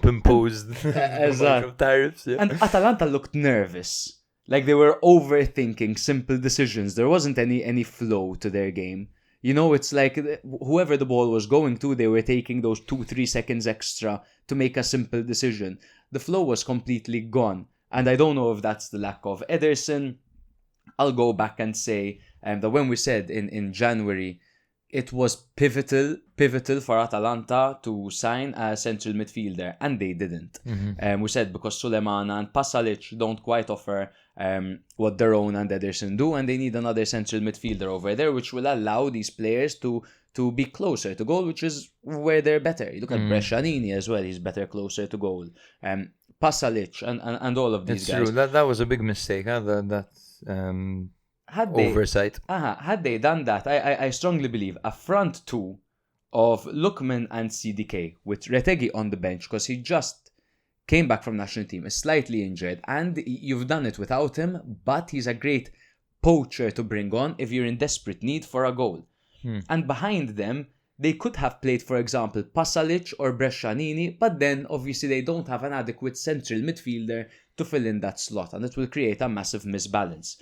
imposed a bunch of tariffs. Yeah. And Atalanta looked nervous. Like they were overthinking simple decisions. There wasn't any flow to their game. You know, it's like whoever the ball was going to, they were taking those 2-3 seconds extra to make a simple decision. The flow was completely gone. And I don't know if that's the lack of Ederson. I'll go back and say that when we said in January, it was pivotal for Atalanta to sign a central midfielder, and they didn't. We said because Sulemana and Pasalic don't quite offer what Deron and Ederson do, and they need another central midfielder over there, which will allow these players to be closer to goal, which is where they're better. You look at Brescianini as well; he's better closer to goal. Pasalic and all of these guys. It's true. That was a big mistake. Oversight. Had they done that, I strongly believe a front 2 of Lookman and CDK with Retegui on the bench, because he just came back from national team, is slightly injured, and you've done it without him, but he's a great poacher to bring on if you're in desperate need for a goal. And behind them, they could have played, for example, Pasalic or Brescianini, but then obviously they don't have an adequate central midfielder to fill in that slot, and it will create a massive misbalance.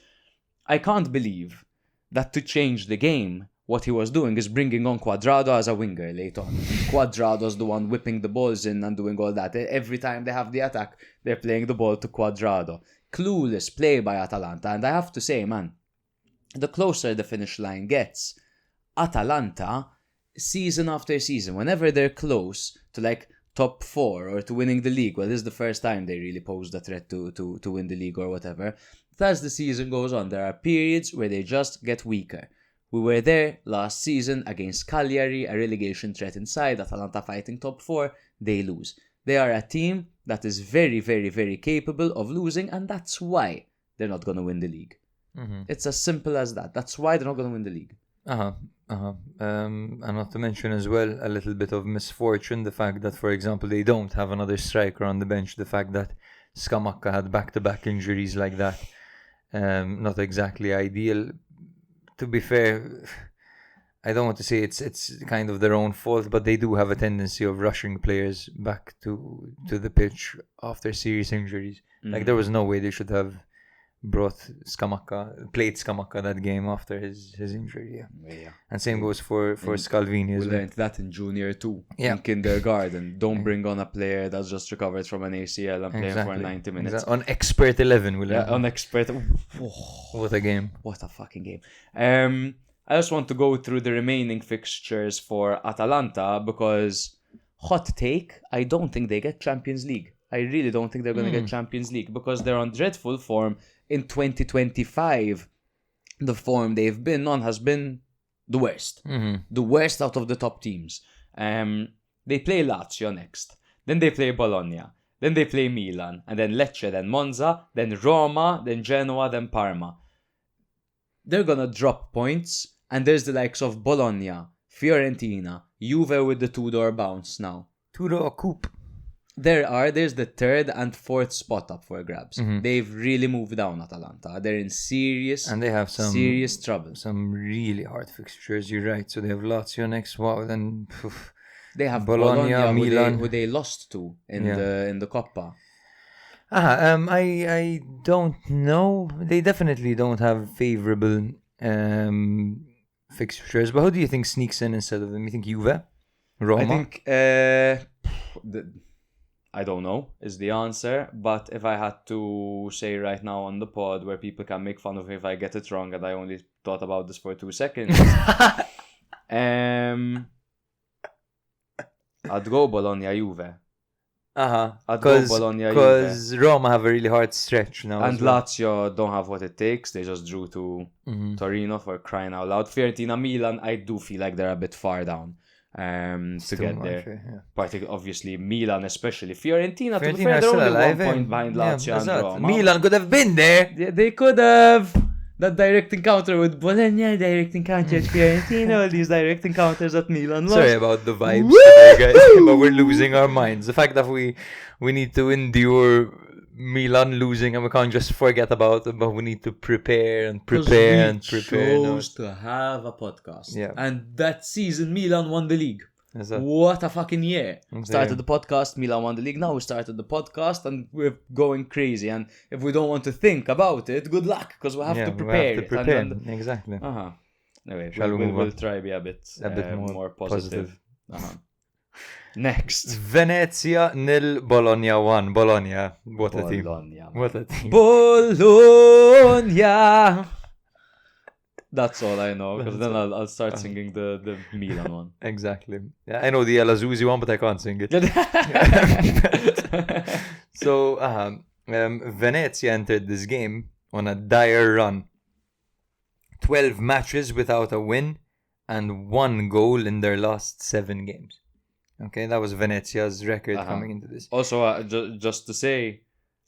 I can't believe that to change the game, what he was doing is bringing on Quadrado as a winger late on. Quadrado's the one whipping the balls in and doing all that. Every time they have the attack, they're playing the ball to Quadrado. Clueless play by Atalanta. And I have to say, man, the closer the finish line gets, Atalanta, season after season, whenever they're close to like top 4 or to winning the league, well, this is the first time they really posed a threat to win the league or whatever. As the season goes on, there are periods where they just get weaker. We were there last season against Cagliari, a relegation threat inside, Atalanta fighting top 4, they lose. They are a team that is very, very, very capable of losing, and that's why they're not going to win the league. It's as simple as that. That's why they're not going to win the league. And not to mention as well a little bit of misfortune, the fact that, for example, they don't have another striker on the bench, the fact that Scamacca had back-to-back injuries like that, not exactly ideal. To be fair, I don't want to say it's kind of their own fault, but they do have a tendency of rushing players back to the pitch after serious injuries. Like, there was no way they should have played Scamacca that game after his injury. Yeah. And same goes for Scalvini as We well. learned that in junior too. Yeah. In kindergarten. Don't bring on a player that's just recovered from an ACL and playing for 90 minutes. Exactly. On expert 11, we'll Yeah, on expert. What a game. What a fucking game. I just want to go through the remaining fixtures for Atalanta because, hot take, I don't think they get Champions League. I really don't think they're going to get Champions League because they're on dreadful form. In 2025, the form they've been on has been the worst. The worst out of the top teams. They play Lazio next. Then they play Bologna. Then they play Milan. And then Lecce, then Monza, then Roma, then Genoa, then Parma. They're going to drop points. And there's the likes of Bologna, Fiorentina, Juve with the Tudor bounce now. Tudor coup. There's the third and fourth spot up for grabs. They've really moved down, Atalanta. They're in serious trouble. Some really hard fixtures, you're right. So they have Lazio next. Wow, then they have Bologna, Milan, who they lost to in the Coppa. I don't know. They definitely don't have favourable fixtures. But who do you think sneaks in instead of them? You think Juve? Roma? I think I don't know is the answer. But if I had to say right now on the pod where people can make fun of me if I get it wrong and I only thought about this for 2 seconds, I'd go Bologna Juve. I'd go Bologna Juve. Because Roma have a really hard stretch now. And Lazio don't have what it takes. They just drew to Torino, for crying out loud. Fiorentina, Milan, I do feel like they're a bit far down to get there. Particularly, obviously, Milan especially. Fiorentina, to be fair, they're only 1 point behind Lazio and Roma. Milan could have been there. Yeah, they could have. That direct encounter with Bologna, direct encounter at Fiorentina, all these direct encounters at Milan. Sorry about the vibes today, guys, but we're losing our minds. The fact that we need to endure Milan losing and we can't just forget about it, but we need to prepare and prepare and prepare. We chose to have a podcast. Yeah. And that season, Milan won the league. Exactly. What a fucking year. Started the podcast, Milan won the league. Now we started the podcast and we're going crazy. And if we don't want to think about it, good luck, because we have to prepare it. Exactly. Anyway, we'll try to be a bit more positive. Next. Venezia nil, Bologna 1. Bologna. What a team. What a team. Bologna. That's all I know, because then I'll start singing the Milan one. Exactly. Yeah, I know the El Azuzi one, but I can't sing it. So, Venezia entered this game on a dire run. 12 matches without a win and 1 goal in their last 7 games. Okay, that was Venezia's record coming into this. Also, just to say,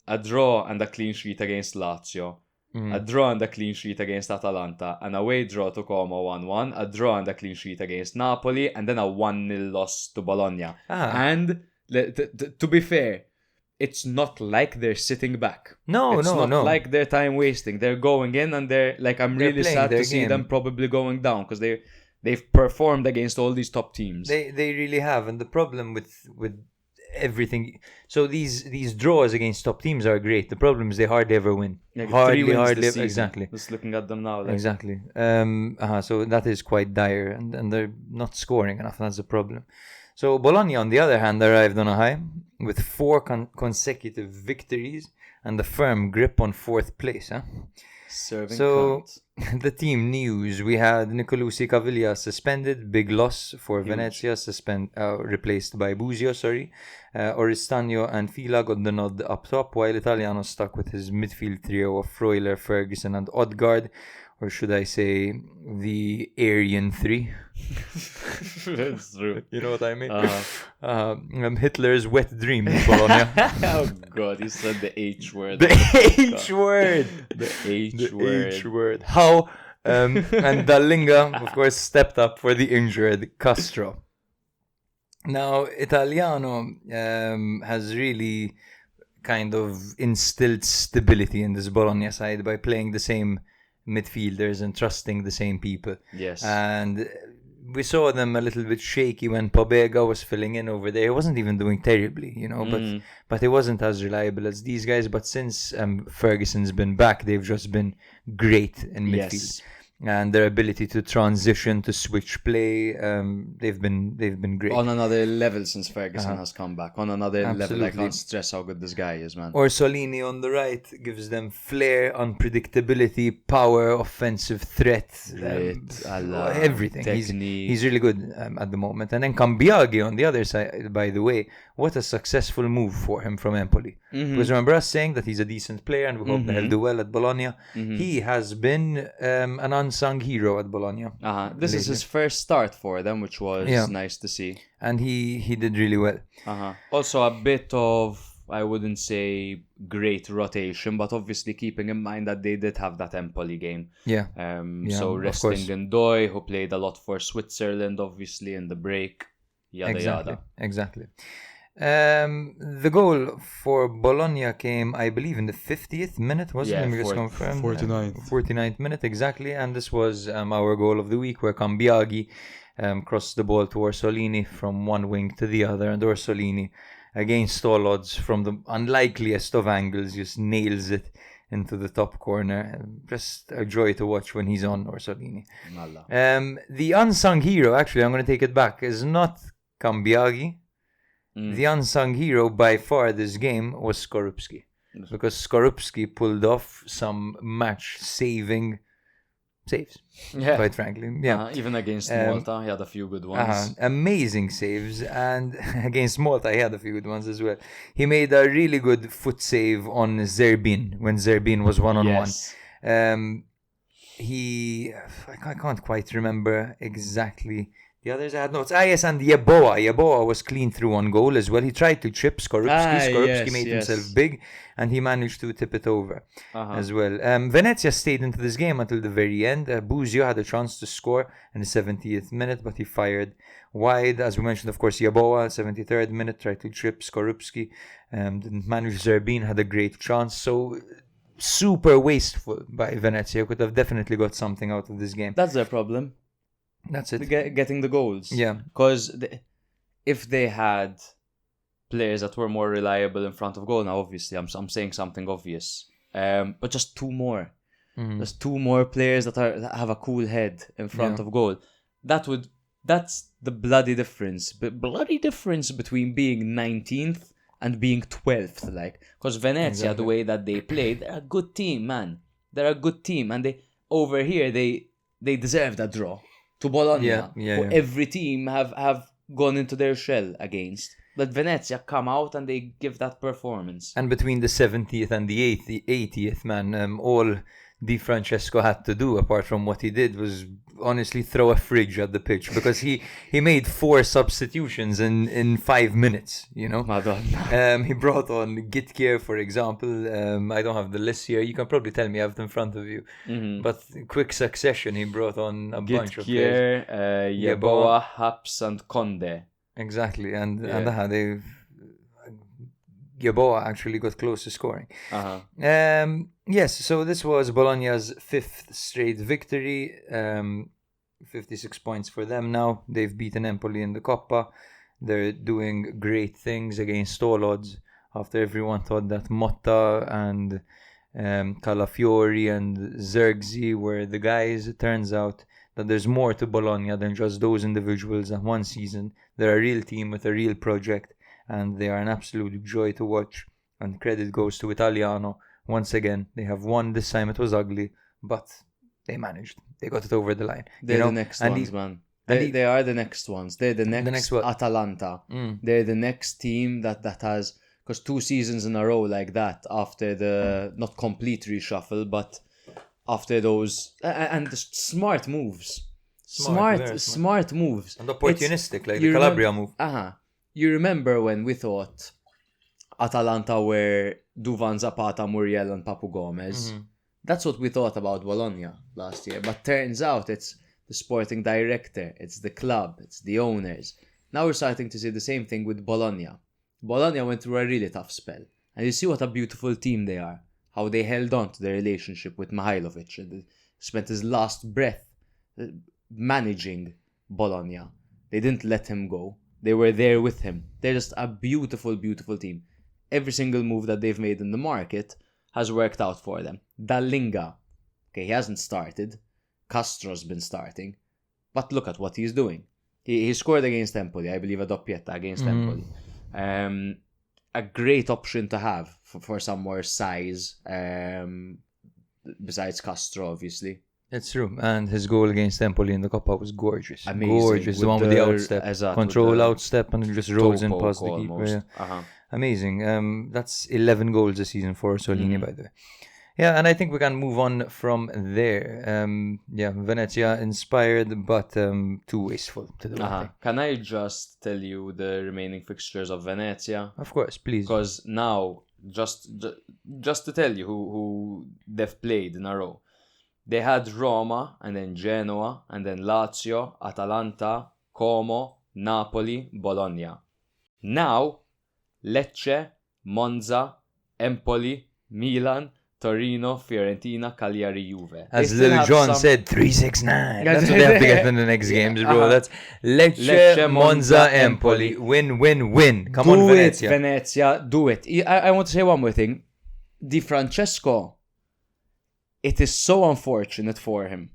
a draw and a clean sheet against Lazio. A draw and a clean sheet against Atalanta, an away draw to Como 1-1, a draw and a clean sheet against Napoli, and then a 1-0 loss to Bologna. And to be fair, it's not like they're sitting back. It's not like they're time wasting. They're going in and they're like, I'm really sad to see them probably going down because they've performed against all these top teams. They really have, and the problem with everything. So these draws against top teams are great. The problem is they hardly ever win. Hardly exactly. Just looking at them now. Exactly. So that is quite dire, and they're not scoring enough. That's the problem. So Bologna, on the other hand, arrived on a high with 4 consecutive victories and a firm grip on 4th place. The team news: we had Nicolosi Caviglia suspended, big loss for Venezia, replaced by Buzio, Oristano and Fila got the nod up top, while Italiano stuck with his midfield trio of Freuler, Ferguson and Odegaard, or should I say the Aryan 3. That's true. You know what I mean? Hitler's wet dream in Bologna. Oh god, he said the H word. The H word. The H word. How And Dallinga, of course, stepped up for the injured Castro. Now, Italiano has really kind of instilled stability in this Bologna side by playing the same midfielders and trusting the same people. Yes. And we saw them a little bit shaky when Pobega was filling in over there. He wasn't even doing terribly, but he wasn't as reliable as these guys. But since Ferguson's been back, they've just been great in midfield. Yes. And their ability to transition, to switch play, they've been great. On another level since Ferguson has come back. On another level. I Absolutely. can't stress how good this guy is, man. Orsolini on the right gives them flair, unpredictability, power, offensive threat, everything. He's really good at the moment. And then Cambiaghi on the other side, by the way, what a successful move for him from Empoli. Because remember us saying that he's a decent player and we hope he'll do well at Bologna. He has been an unsung hero at Bologna. This is his first start for them, which was nice to see. And he did really well. Also a bit of, I wouldn't say great rotation, but obviously keeping in mind that they did have that Empoli game. So resting Ndoi, who played a lot for Switzerland, obviously, in the break. Yada. Exactly. The goal for Bologna came, I believe, in the 50th minute, wasn't it? Let me just confirm. 49th minute, exactly. And this was our goal of the week, where Cambiaghi crossed the ball to Orsolini from one wing to the other, and Orsolini, against all odds, from the unlikeliest of angles, just nails it into the top corner. Just a joy to watch when he's on, Orsolini. The unsung hero, actually, I'm going to take it back, is not Cambiaghi. The unsung hero by far this game was Skorupski. Because Skorupski pulled off some match-saving saves, quite frankly. Even against Malta, he had a few good ones. Amazing saves. And against Malta, he had a few good ones as well. He made a really good foot save on Zerbin, when Zerbin was one-on-one. I can't quite remember exactly. The others I had notes. Yes, and Yeboah. Yeboah was clean through on goal as well. He tried to chip Skorupski. Skorupski made himself big, and he managed to tip it over as well. Venezia stayed into this game until the very end. Buzio had a chance to score in the 70th minute, but he fired wide. As we mentioned, of course, Yeboah, 73rd minute, tried to trip Skorupski. Didn't manage. Zerbin had a great chance. So super wasteful by Venezia. Could have definitely got something out of this game. That's their problem. That's it. Getting the goals. Yeah. Because if they had players that were more reliable in front of goal, now obviously I'm saying something obvious, but just two more. There's two more players that have a cool head in front of goal. That's the bloody difference. Bloody difference between being 19th and being 12th. Because Venezia, the way that they play, they're a good team, man. They're a good team, and they deserve that draw. To Bologna, who every team have gone into their shell against. But Venezia come out and they give that performance. And between the 70th and the 80th, man, all Di Francesco had to do, apart from what he did, was honestly throw a fridge at the pitch, because he made 4 substitutions in 5 minutes, Madonna. He brought on Gitkier, for example. I don't have the list here. You can probably tell me, I have it in front of you. But quick succession, he brought on a bunch of players. Yeboah, Haps and Conde. Exactly, and they've Yeboah actually got close to scoring. Yes, so this was Bologna's 5th straight victory. 56 points for them now. They've beaten Empoli in the Coppa. They're doing great things against all odds. After everyone thought that Motta and Calafiori and Zergzi were the guys, it turns out that there's more to Bologna than just those individuals and one season. They're a real team with a real project, and they are an absolute joy to watch. And credit goes to Italiano. Once again, they have won. This time it was ugly, but they managed. They got it over the line. They're the next ones, man. They are the next ones. They're the next Atalanta. They're the next team that has... Because 2 seasons in a row like that, after the... Not complete reshuffle, but after those... And the smart moves. Smart moves. And opportunistic, like the Calabria move. You remember when we thought Atalanta were Duvan Zapata, Muriel and Papu Gomez? That's what we thought about Bologna last year, but turns out it's the sporting director, it's the club, it's the owners. Now we're starting to see the same thing with Bologna. Bologna went through a really tough spell, and you see what a beautiful team they are. How they held on to their relationship with Mihailovic and spent his last breath managing Bologna. They didn't let him go. They were there with him. They're just a beautiful, beautiful team. Every single move that they've made in the market has worked out for them. Dallinga, okay, he hasn't started. Castro's been starting. But look at what he's doing. He scored against Empoli, I believe a doppietta against Empoli. A great option to have for some more size, besides Castro, obviously. It's true. And his goal against Empoli in the Coppa was gorgeous. Amazing. Gorgeous. The one with the outstep. Control outstep and it just rolls in past the keeper. Almost. Yeah. Amazing. That's 11 goals this season for Solini, by the way. Yeah, and I think we can move on from there. Venezia inspired, but too wasteful to do anything. Can I just tell you the remaining fixtures of Venezia? Of course, please. Because now, just to tell you who they've played in a row. They had Roma, and then Genoa, and then Lazio, Atalanta, Como, Napoli, Bologna. Now, Lecce, Monza, Empoli, Milan, Torino, Fiorentina, Cagliari, Juve. As Little John said, 369. That's what they have to get in the next games, bro. That's Lecce, Monza, Empoli. Win, win, win. Come on, Venezia. Do it, Venezia. Do it. I want to say one more thing. Di Francesco, it is so unfortunate for him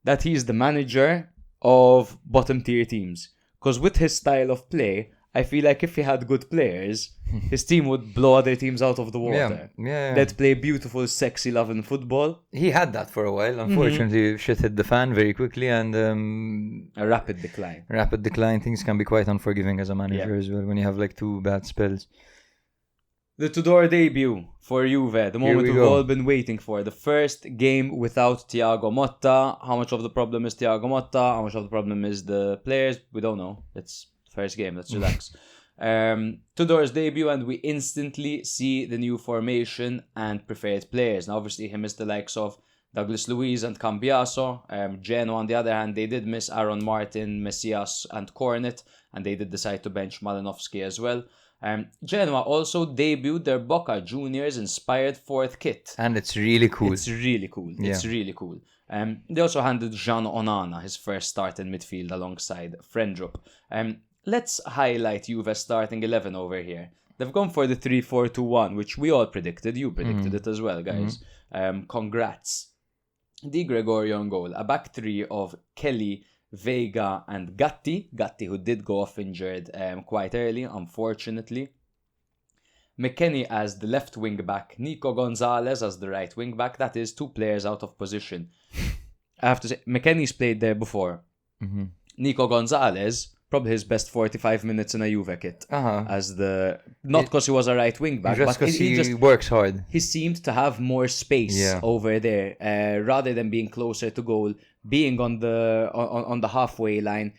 that he's the manager of bottom tier teams. Because with his style of play, I feel like if he had good players, his team would blow other teams out of the water. Yeah. They'd play beautiful, sexy, loving football. He had that for a while. Unfortunately, shit hit the fan very quickly and... a rapid decline. Rapid decline. Things can be quite unforgiving as a manager as well when you have like 2 bad spells. The Tudor debut for Juve, the moment we've all been waiting for. The first game without Thiago Motta. How much of the problem is Thiago Motta? How much of the problem is the players? We don't know. It's first game, let's relax. Tudor's debut, and we instantly see the new formation and preferred players. Now, obviously, he missed the likes of Douglas Luiz and Cambiaso. Genoa, on the other hand, they did miss Aaron Martin, Messias, and Cornet, and they did decide to bench Malinovsky as well. Genoa also debuted their Boca Juniors inspired 4th kit. And it's really cool. It's really cool. They also handed Jean Onana his first start in midfield alongside Frendrup. Let's highlight Juve's starting 11 over here. They've gone for the 3-4-2-1, which we all predicted. You predicted it as well, guys. Congrats. Di Gregorio on goal. A back 3 of Kelly, Vega and Gatti, who did go off injured quite early, unfortunately. McKennie as the left wing back, Nico Gonzalez as the right wing back. That is 2 players out of position. I have to say, McKennie's played there before. Nico Gonzalez, probably his best 45 minutes in a Juve kit. As the not because he was a right wing back, just but he just works hard. He seemed to have more space over there, rather than being closer to goal, being on the halfway line,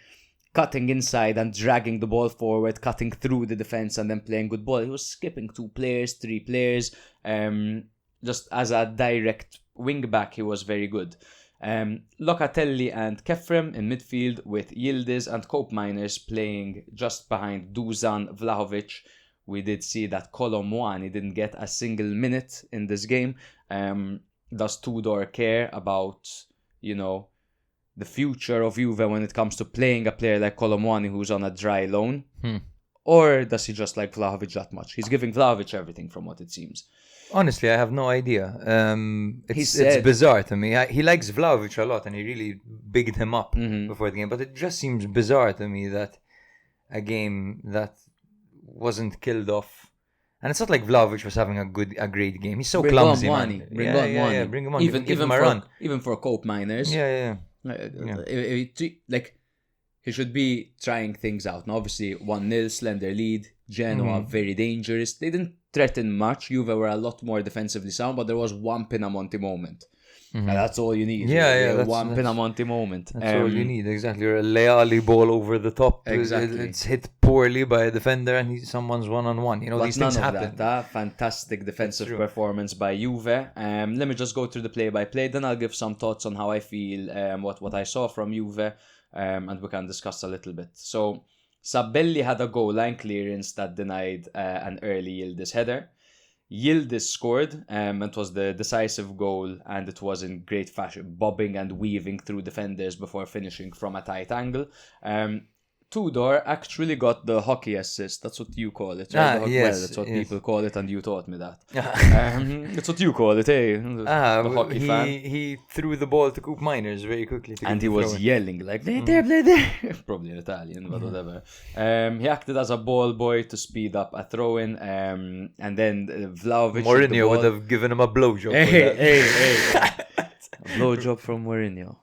cutting inside and dragging the ball forward, cutting through the defense and then playing good ball. He was skipping 2 players, 3 players. Just as a direct wing back, he was very good. Locatelli and Kefrem in midfield with Yildiz and Cope Miners playing just behind Dusan Vlahovic. We did see that Colomwani didn't get a single minute in this game. Does Tudor care about, the future of Juve when it comes to playing a player like Colomwani who's on a dry loan? Or does he just like Vlahovic that much? He's giving Vlahovic everything from what it seems. Honestly, I have no idea. It's bizarre to me. He likes Vlahovic a lot and he really bigged him up before the game. But it just seems bizarre to me that a game that wasn't killed off. And it's not like Vlahovic was having a great game. He's so clumsy, man. Bring on Wani. Bring him on. Give him a run. Even for Cope Miners. Yeah. He should be trying things out. Now, obviously, 1-0, slender lead. Genoa, very dangerous. They didn't threaten much. Juve were a lot more defensively sound, but there was one Pinamonti moment. And that's all you need. Yeah, one Pinamonti moment. That's all you need, exactly. Or a Leali ball over the top. Exactly. It's hit poorly by a defender and someone's one-on-one. But these things happen. Fantastic defensive performance by Juve. Let me just go through the play-by-play, then I'll give some thoughts on how I feel, what I saw from Juve, and we can discuss a little bit. So, Sabelli had a goal line clearance that denied an early Yildiz header. Yildiz scored, and it was the decisive goal, and it was in great fashion, bobbing and weaving through defenders before finishing from a tight angle. Tudor actually got the hockey assist. That's what you call it, right? Yes, that's what people call it, and you taught me that. That's what you call it, eh? The hockey fan. He threw the ball to Coop Miners very quickly. And he was yelling like, play there. Probably in Italian, but whatever. He acted as a ball boy to speed up a throw-in, and then Vlahovic... Mourinho would have given him a blowjob. Hey. A blowjob from Mourinho.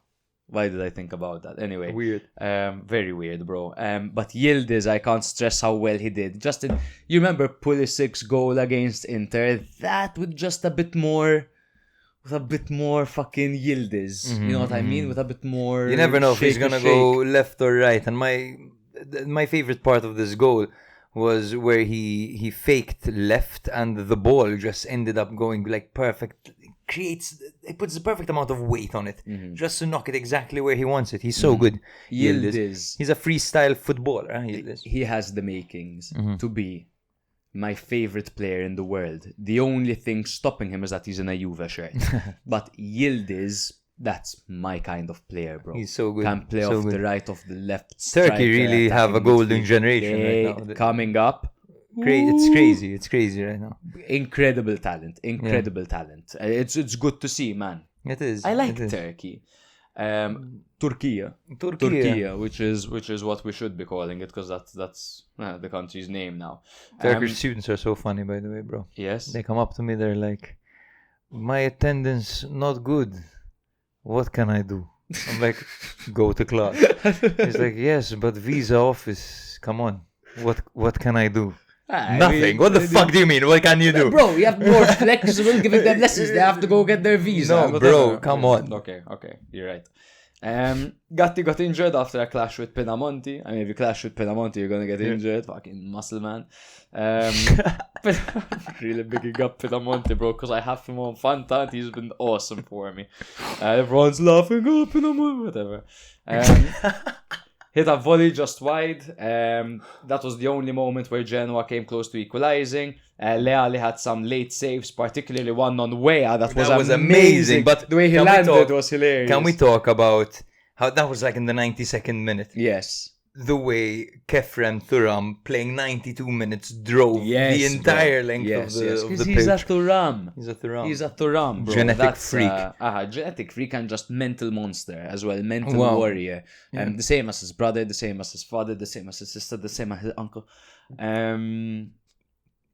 Why did I think about that? Anyway. Weird. Very weird, bro. But Yildiz, I can't stress how well he did. You remember Pulisic's goal against Inter? That with just a bit more fucking Yildiz. You know what I mean? With a bit more... You never know if he's going to go left or right. And my favorite part of this goal was where he faked left and the ball just ended up going like perfect. It puts the perfect amount of weight on it just to knock it exactly where he wants it. He's so good. Yildiz. He's a freestyle footballer. Yildiz. He has the makings to be my favorite player in the world. The only thing stopping him is that he's in a Juve shirt. But Yildiz, that's my kind of player, bro. He's so good. Can play so off good. the right, off the left. Turkey really have a golden generation right now. Coming up. It's crazy right now. Incredible talent. It's good to see, man. It is. I like Turkey. Turkey, which is what we should be calling it, because that's the country's name now. Turkish students are so funny, by the way, bro. Yes. They come up to me, they're like, my attendance not good. What can I do? I'm like, go to class. He's like, yes, but visa office, come on. What can I do? Nothing. What the fuck do you mean? What can you do? Bro, you have to be more flexible giving them lessons. They have to go get their visa. No, bro, come on. Okay, you're right. Gatti got injured after a clash with Pinamonti. I mean, if you clash with Pinamonti, you're gonna get injured. Fucking muscle man. Really bigging up Pinamonti, bro, because I have him on Fantasy. He's been awesome for me. Everyone's laughing, oh, Pinamonti, whatever. Hit a volley just wide. That was the only moment where Genoa came close to equalizing. Leali had some late saves, particularly one on Wea. That was amazing. But the way he landed was hilarious. Can we talk about how that was like in the 92nd minute? Yes. The way Kefren Thuram playing 92 minutes drove the entire length of the pitch. He's a Thuram. He's a Thuram, bro. Genetic freak. Genetic freak and just mental monster as well. Mental warrior. The same as his brother, the same as his father, the same as his sister, the same as his uncle. That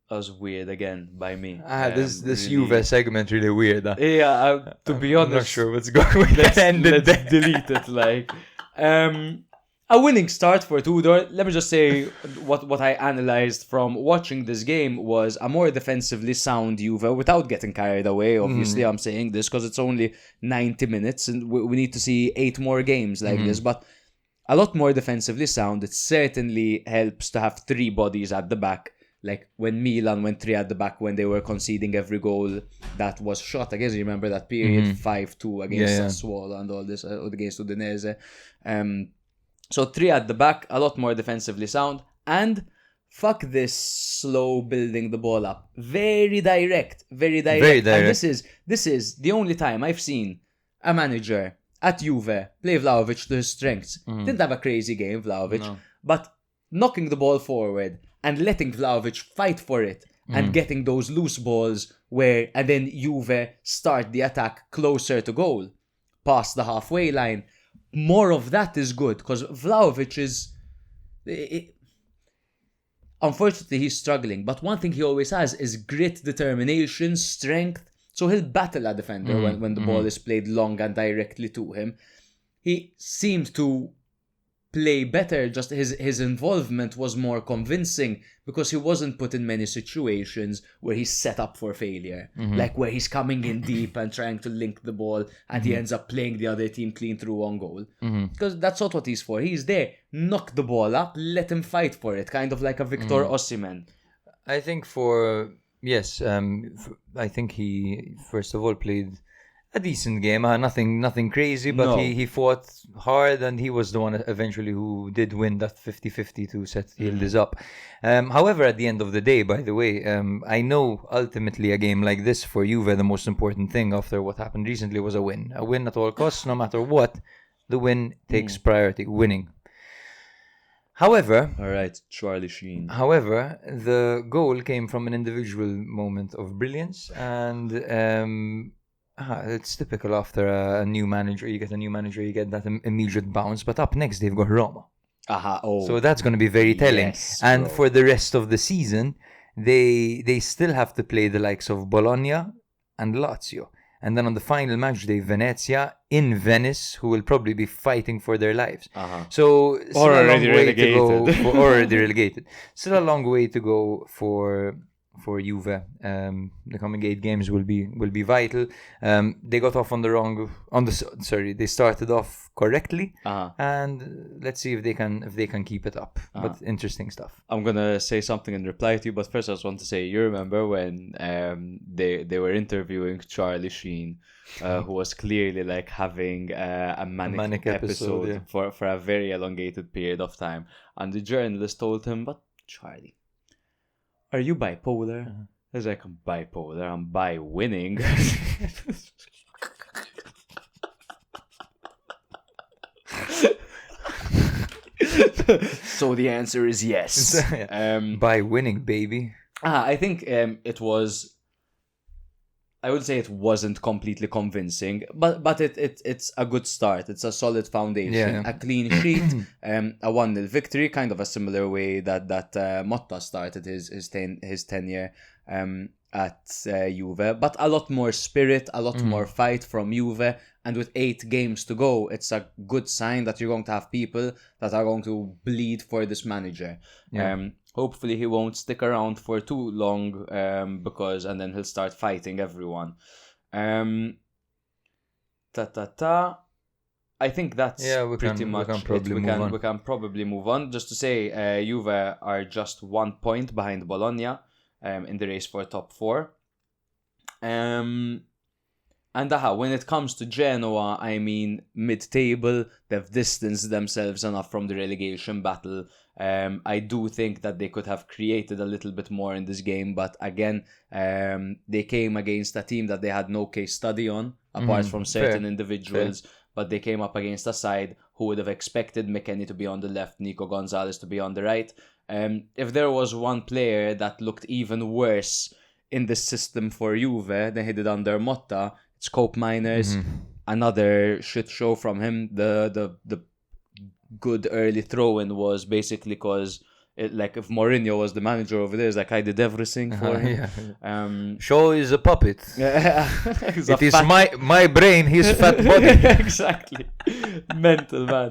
was weird again by me. This really, Juve segment really weird. Yeah, to be honest. I'm not sure what's going on. Let's delete it. A winning start for Tudor. Let me just say what I analysed from watching this game was a more defensively sound Juve without getting carried away. Obviously, I'm saying this because it's only 90 minutes and we need to see 8 more games like this. But a lot more defensively sound. It certainly helps to have 3 bodies at the back. Like when Milan went 3 at the back when they were conceding every goal that was shot. I guess you remember that period, 5-2 against Sassuolo and all this, against Udinese. So 3 at the back, a lot more defensively sound, and fuck this slow building the ball up. Very direct. And this is the only time I've seen a manager at Juve play Vlahovic to his strengths. Didn't have a crazy game, Vlahovic, but knocking the ball forward and letting Vlahovic fight for it and getting those loose balls and then Juve start the attack closer to goal, past the halfway line. More of that is good because Vlahovic is... unfortunately, he's struggling. But one thing he always has is grit, determination, strength. So he'll battle a defender when the ball is played long and directly to him. He seemed to play better. Just his involvement was more convincing because he wasn't put in many situations where he's set up for failure, like where he's coming in deep and trying to link the ball, and he ends up playing the other team clean through on goal. Because that's not what he's for. He's there, knock the ball up, let him fight for it, kind of like a Victor Osimhen. I think I think he first of all played a decent game. Nothing crazy, but No. he fought hard, and he was the one eventually who did win that 50-50 to set Yildiz up. However, at the end of the day, by the way, I know ultimately a game like this for Juve, the most important thing after what happened recently was a win. A win at all costs, no matter what. The win takes priority, winning. However, All right, Charlie Sheen. the goal came from an individual moment of brilliance, and it's typical after a new manager. You get a new manager, you get that immediate bounce. But up next, they've got Roma. So that's going to be very telling. Yes, and bro. for the rest of the season, they still have to play the likes of Bologna and Lazio. And then on the final match day, Venezia in Venice, who will probably be fighting for their lives. So still Or a long already way to go. relegated. Already relegated. Still a long way to go for Juve. The coming 8 games will be vital. They got off they started off correctly, and let's see if they can keep it up. But interesting stuff. I'm gonna say something in reply to you, but first I just want to say, you remember when they were interviewing Charlie Sheen, who was clearly like having a manic episode yeah. for a very elongated period of time, and the journalist told him, "But Charlie, are you bipolar?" He's like, "I'm bipolar. I'm by winning." So the answer is yes. By winning, baby. I think it was. I would say it wasn't completely convincing, but it's a good start. It's a solid foundation, Yeah. a clean sheet, a 1-0 victory, kind of a similar way that Motta started his tenure at Juve, but a lot more spirit, a lot more fight from Juve. And with 8 games to go, it's a good sign that you're going to have people that are going to bleed for this manager. Yeah. Hopefully he won't stick around for too long, and then he'll start fighting everyone. I think that's pretty much it. We can probably move on. Just to say, Juve are just 1 point behind Bologna in the race for top 4. And when it comes to Genoa, I mean, mid-table, they've distanced themselves enough from the relegation battle. I do think that they could have created a little bit more in this game, but again, they came against a team that they had no case study on, apart from certain individuals. But they came up against a side who would have expected McKennie to be on the left, Nico Gonzalez to be on the right. If there was one player that looked even worse in the system for Juve than he did under Motta, it's Cope Miners. Another shit show from him. The good early throw-in was basically because if Mourinho was the manager over there, it's like I did everything for him. Shaw is a puppet. It It is my brain, his fat body. Exactly. Mental, man.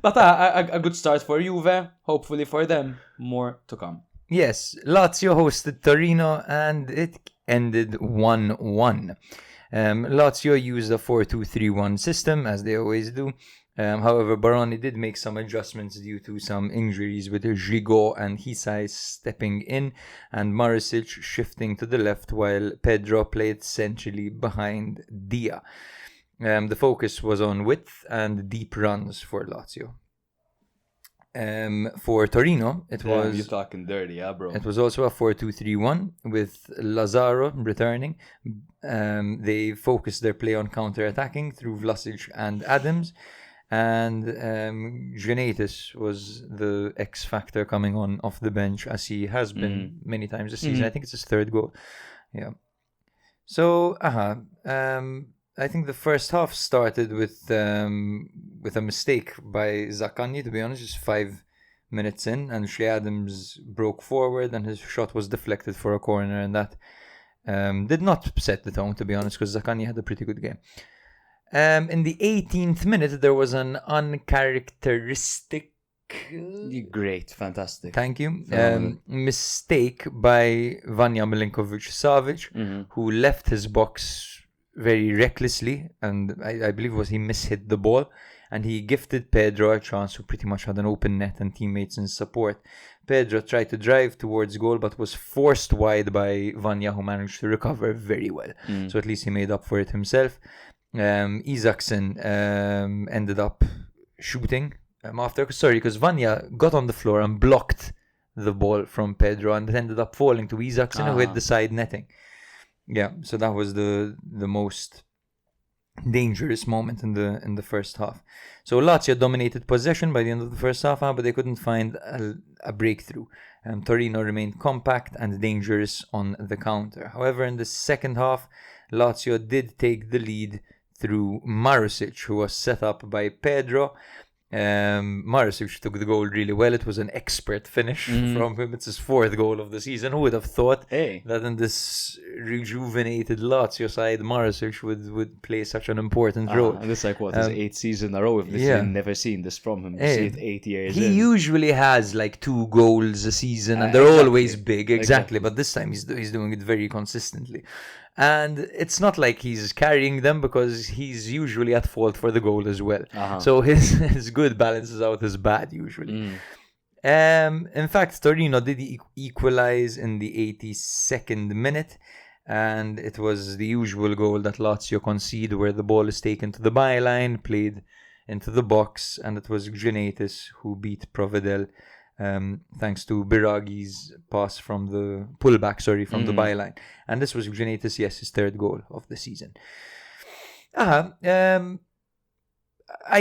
But a good start for Juve. Hopefully for them, more to come. Yes, Lazio hosted Torino and it ended 1-1. Lazio used a 4-2-3-1 system, as they always do. However, Baroni did make some adjustments due to some injuries, with Gigot and Hisai stepping in and Marisic shifting to the left, while Pedro played centrally behind Dia. The focus was on width and deep runs for Lazio. For Torino, you're talking dirty, bro. It was also a 4-2-3-1 with Lazaro returning. They focused their play on counter-attacking through Vlasic and Adams. And Genetis was the X factor coming on off the bench, as he has been many times this season. I think it's his 3rd goal. Yeah. So, I think the first half started with a mistake by Zaccagni, to be honest, just 5 minutes in, and Shea Adams broke forward and his shot was deflected for a corner, and that did not set the tone, to be honest, because Zaccagni had a pretty good game. In the 18th minute, there was an uncharacteristic. Great, fantastic. Thank you. Phenomenal. Mistake by Vanja Milinkovic-Savic, who left his box very recklessly, and I believe he mishit the ball, and he gifted Pedro a chance, who pretty much had an open net and teammates in support. Pedro tried to drive towards goal, but was forced wide by Vanja, who managed to recover very well. So at least he made up for it himself. Isaacson ended up shooting after, because Vanja got on the floor and blocked the ball from Pedro, and it ended up falling to Isaacson, who hit the side netting. Yeah, so that was the most dangerous moment in the first half. So Lazio dominated possession by the end of the first half, but they couldn't find a breakthrough. Torino remained compact and dangerous on the counter. However, in the second half, Lazio did take the lead through Marusic, who was set up by Pedro. Marusic took the goal really well. It was an expert finish from him. It's his 4th goal of the season. Who would have thought that in this rejuvenated Lazio side, Marusic would play such an important role? And it's like, his 8th season in a row. We've never seen this from him. You see it 8 years He in. usually has like 2 goals a season, and they're always big, exactly. But this time he's doing it very consistently. And it's not like he's carrying them, because he's usually at fault for the goal as well. So his good balances out his bad usually. In fact, Torino did equalize in the 82nd minute, and it was the usual goal that Lazio concede, where the ball is taken to the byline, played into the box, and it was Gnetis who beat Provedel. Thanks to Biragi's pass from the pullback, from the byline. And this was Gnetis, his 3rd goal of the season. I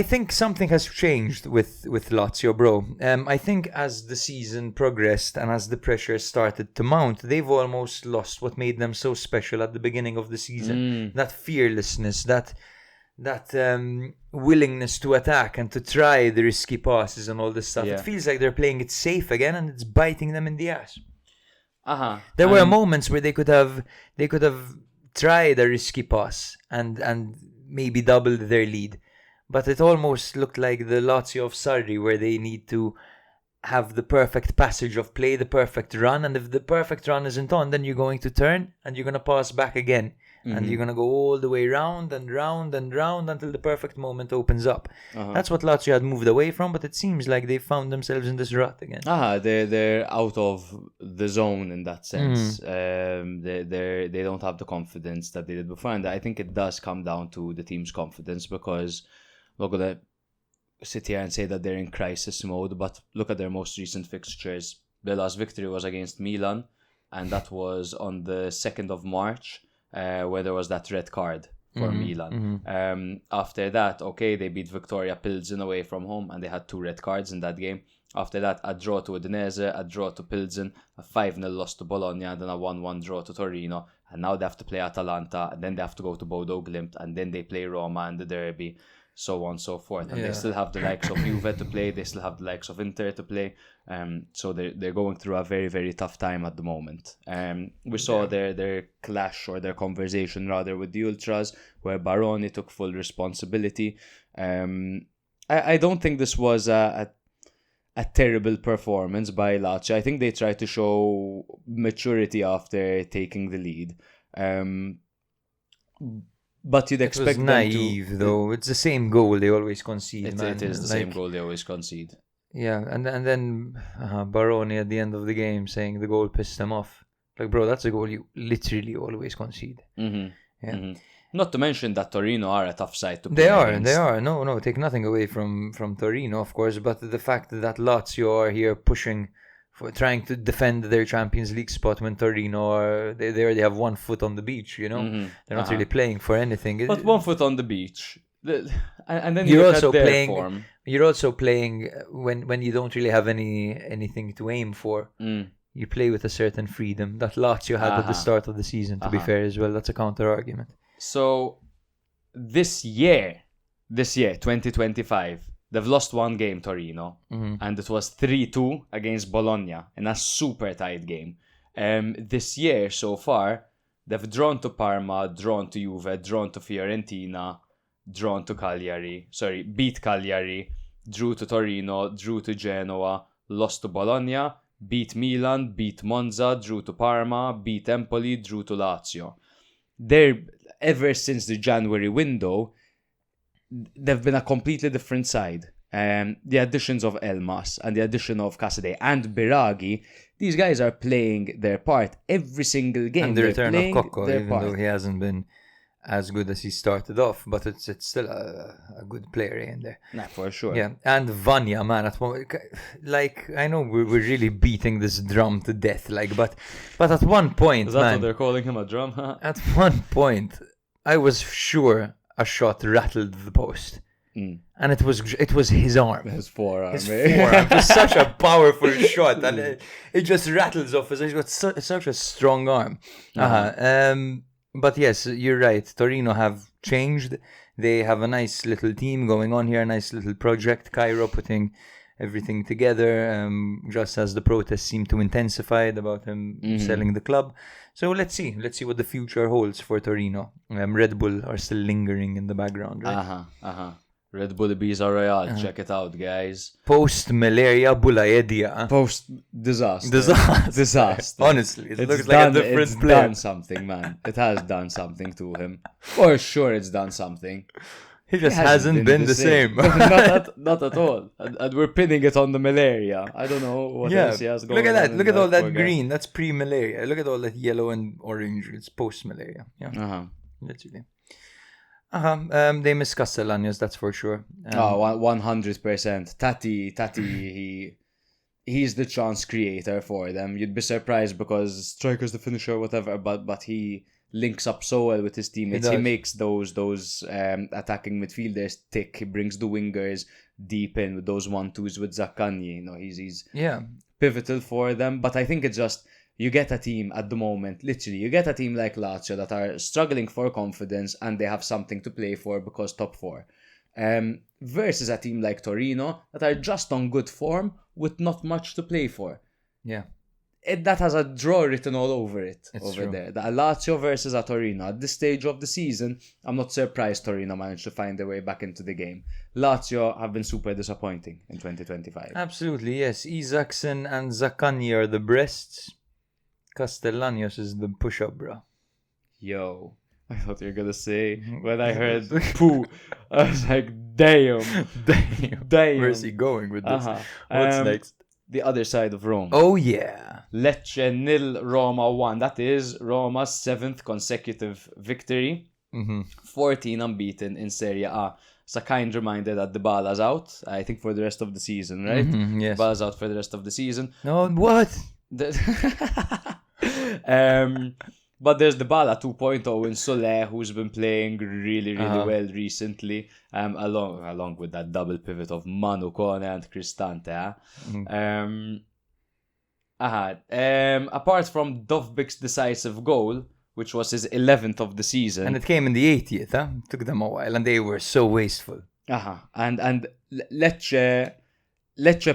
think something has changed with Lazio, bro. I think as the season progressed and as the pressure started to mount, they've almost lost what made them so special at the beginning of the season. That fearlessness, that willingness to attack and to try the risky passes and all this stuff. It feels like they're playing it safe again, and it's biting them in the ass. There were moments where they could have tried a risky pass and maybe doubled their lead, but it almost looked like the Lazio of Sarri, where they need to have the perfect passage of play, the perfect run, and if the perfect run isn't on, then you're going to turn and you're going to pass back again. And you're going to go all the way round and round and round until the perfect moment opens up. That's what Lazio had moved away from, but it seems like they found themselves in this rut again. They're out of the zone in that sense. They don't have the confidence that they did before, and I think it does come down to the team's confidence, because we're going to sit here and say that they're in crisis mode, but look at their most recent fixtures. The last victory was against Milan, and that was on the 2nd of March. Where there was that red card for Milan. After that, they beat Victoria Pilsen away from home, and they had 2 red cards in that game. After that, a draw to Udinese, a draw to Pilsen, a 5-0 loss to Bologna, and then a 1-1 draw to Torino. And now they have to play Atalanta, and then they have to go to Bodo Glimt, and then they play Roma in the derby, so on and so forth. And they still have the likes of Juve to play, they still have the likes of Inter to play. So they're going through a very, very tough time at the moment. We saw their clash, or their conversation rather, with the Ultras, where Baroni took full responsibility. I don't think this was a terrible performance by Lazio. I think they tried to show maturity after taking the lead. But you'd expect it was naive, though. It's the same goal they always concede. It is the same goal they always concede. Yeah, and then Baroni at the end of the game saying the goal pissed them off. Like, bro, that's a goal you literally always concede. Not to mention that Torino are a tough side to play against. They are. No, take nothing away from Torino, of course, but the fact that Lazio are here pushing for trying to defend their Champions League spot, when Torino are they already have 1 foot on the beach, They're not really playing for anything. But 1 foot on the beach, and then you're look also at their playing. form. You're also playing when you don't really have anything to aim for. You play with a certain freedom that Lazio had at the start of the season. To be fair, as well, that's a counter argument. So this year, 2025. They've lost 1 game, Torino, and it was 3-2 against Bologna in a super tight game. This year, so far, they've drawn to Parma, drawn to Juve, drawn to Fiorentina, drawn to Cagliari. Sorry, beat Cagliari, drew to Torino, drew to Genoa, lost to Bologna, beat Milan, beat Monza, drew to Parma, beat Empoli, drew to Lazio. Ever since the January window, they've been a completely different side. The additions of Elmas and the addition of Casadei and Biraghi, these guys are playing their part every single game. And the return of playing Coco, their even part. though he hasn't been as good as he started off, but it's still a good player in there. Nah, for sure. Yeah, and Vanya, man, at one, like, I know we're really beating this drum to death, like, but at one point, Is that man, what they're calling him, a drum? at one point, I was sure a shot rattled the post, and it was his arm. His forearm. His forearm. It was such a powerful shot, and it just rattles off. He's got such a strong arm. But yes, you're right. Torino have changed. They have a nice little team going on here, a nice little project. Cairo putting everything together, just as the protests seem to intensify about him selling the club. So let's see what the future holds for Torino. Red Bull are still lingering in the background, right? Red Bull Ibiza Royale. Check it out, guys. Post-malaria Bulayedia. Disaster. Honestly, it looks like a different it's player. done something, man. It has done something to him. For sure it's done something. He just hasn't been the same. not at all. And we're pinning it on the malaria. I don't know what else he has going on. Look at that. Look at all that poor guy. green. That's pre-malaria. Look at all that yellow and orange. It's post-malaria. Yeah. Literally. They miss Castellanos, that's for sure. 100%. Tati, he's the chance creator for them. You'd be surprised because striker's the finisher, whatever, but he links up so well with his teammates. He makes those attacking midfielders tick. He brings the wingers deep in with those 1-2s with Zaccagni. You know, he's pivotal for them. But I think it's just, you get a team at the moment, literally, you get a team like Lazio that are struggling for confidence and they have something to play for because top four. Versus a team like Torino that are just on good form with not much to play for. Yeah. That has a draw written all over it. It's over true. there. The Lazio versus a Torino. At this stage of the season, I'm not surprised Torino managed to find their way back into the game. Lazio have been super disappointing in 2025. Absolutely, yes. Isaacson and Zaccagni are the breasts. Castellanos is the push-up, bro. Yo, I thought you were gonna say, when I heard poo, I was like, damn. Where's he going with this? What's next? The other side of Rome. Oh, yeah. Lecce 0, Roma 1. That is Roma's 7th consecutive victory. 14 unbeaten in Serie A. It's a kind reminder that Dybala's out, I think, for the rest of the season, right? Yes. Dybala's out for the rest of the season. No, what? But there's Dybala 2.0 in Soler, who's been playing really well recently, along with that double pivot of Manu Kone and Cristante. Apart from Dovbik's decisive goal, which was his 11th of the season, And it came in the 80th, huh? Took them a while, and they were so wasteful. and Lecce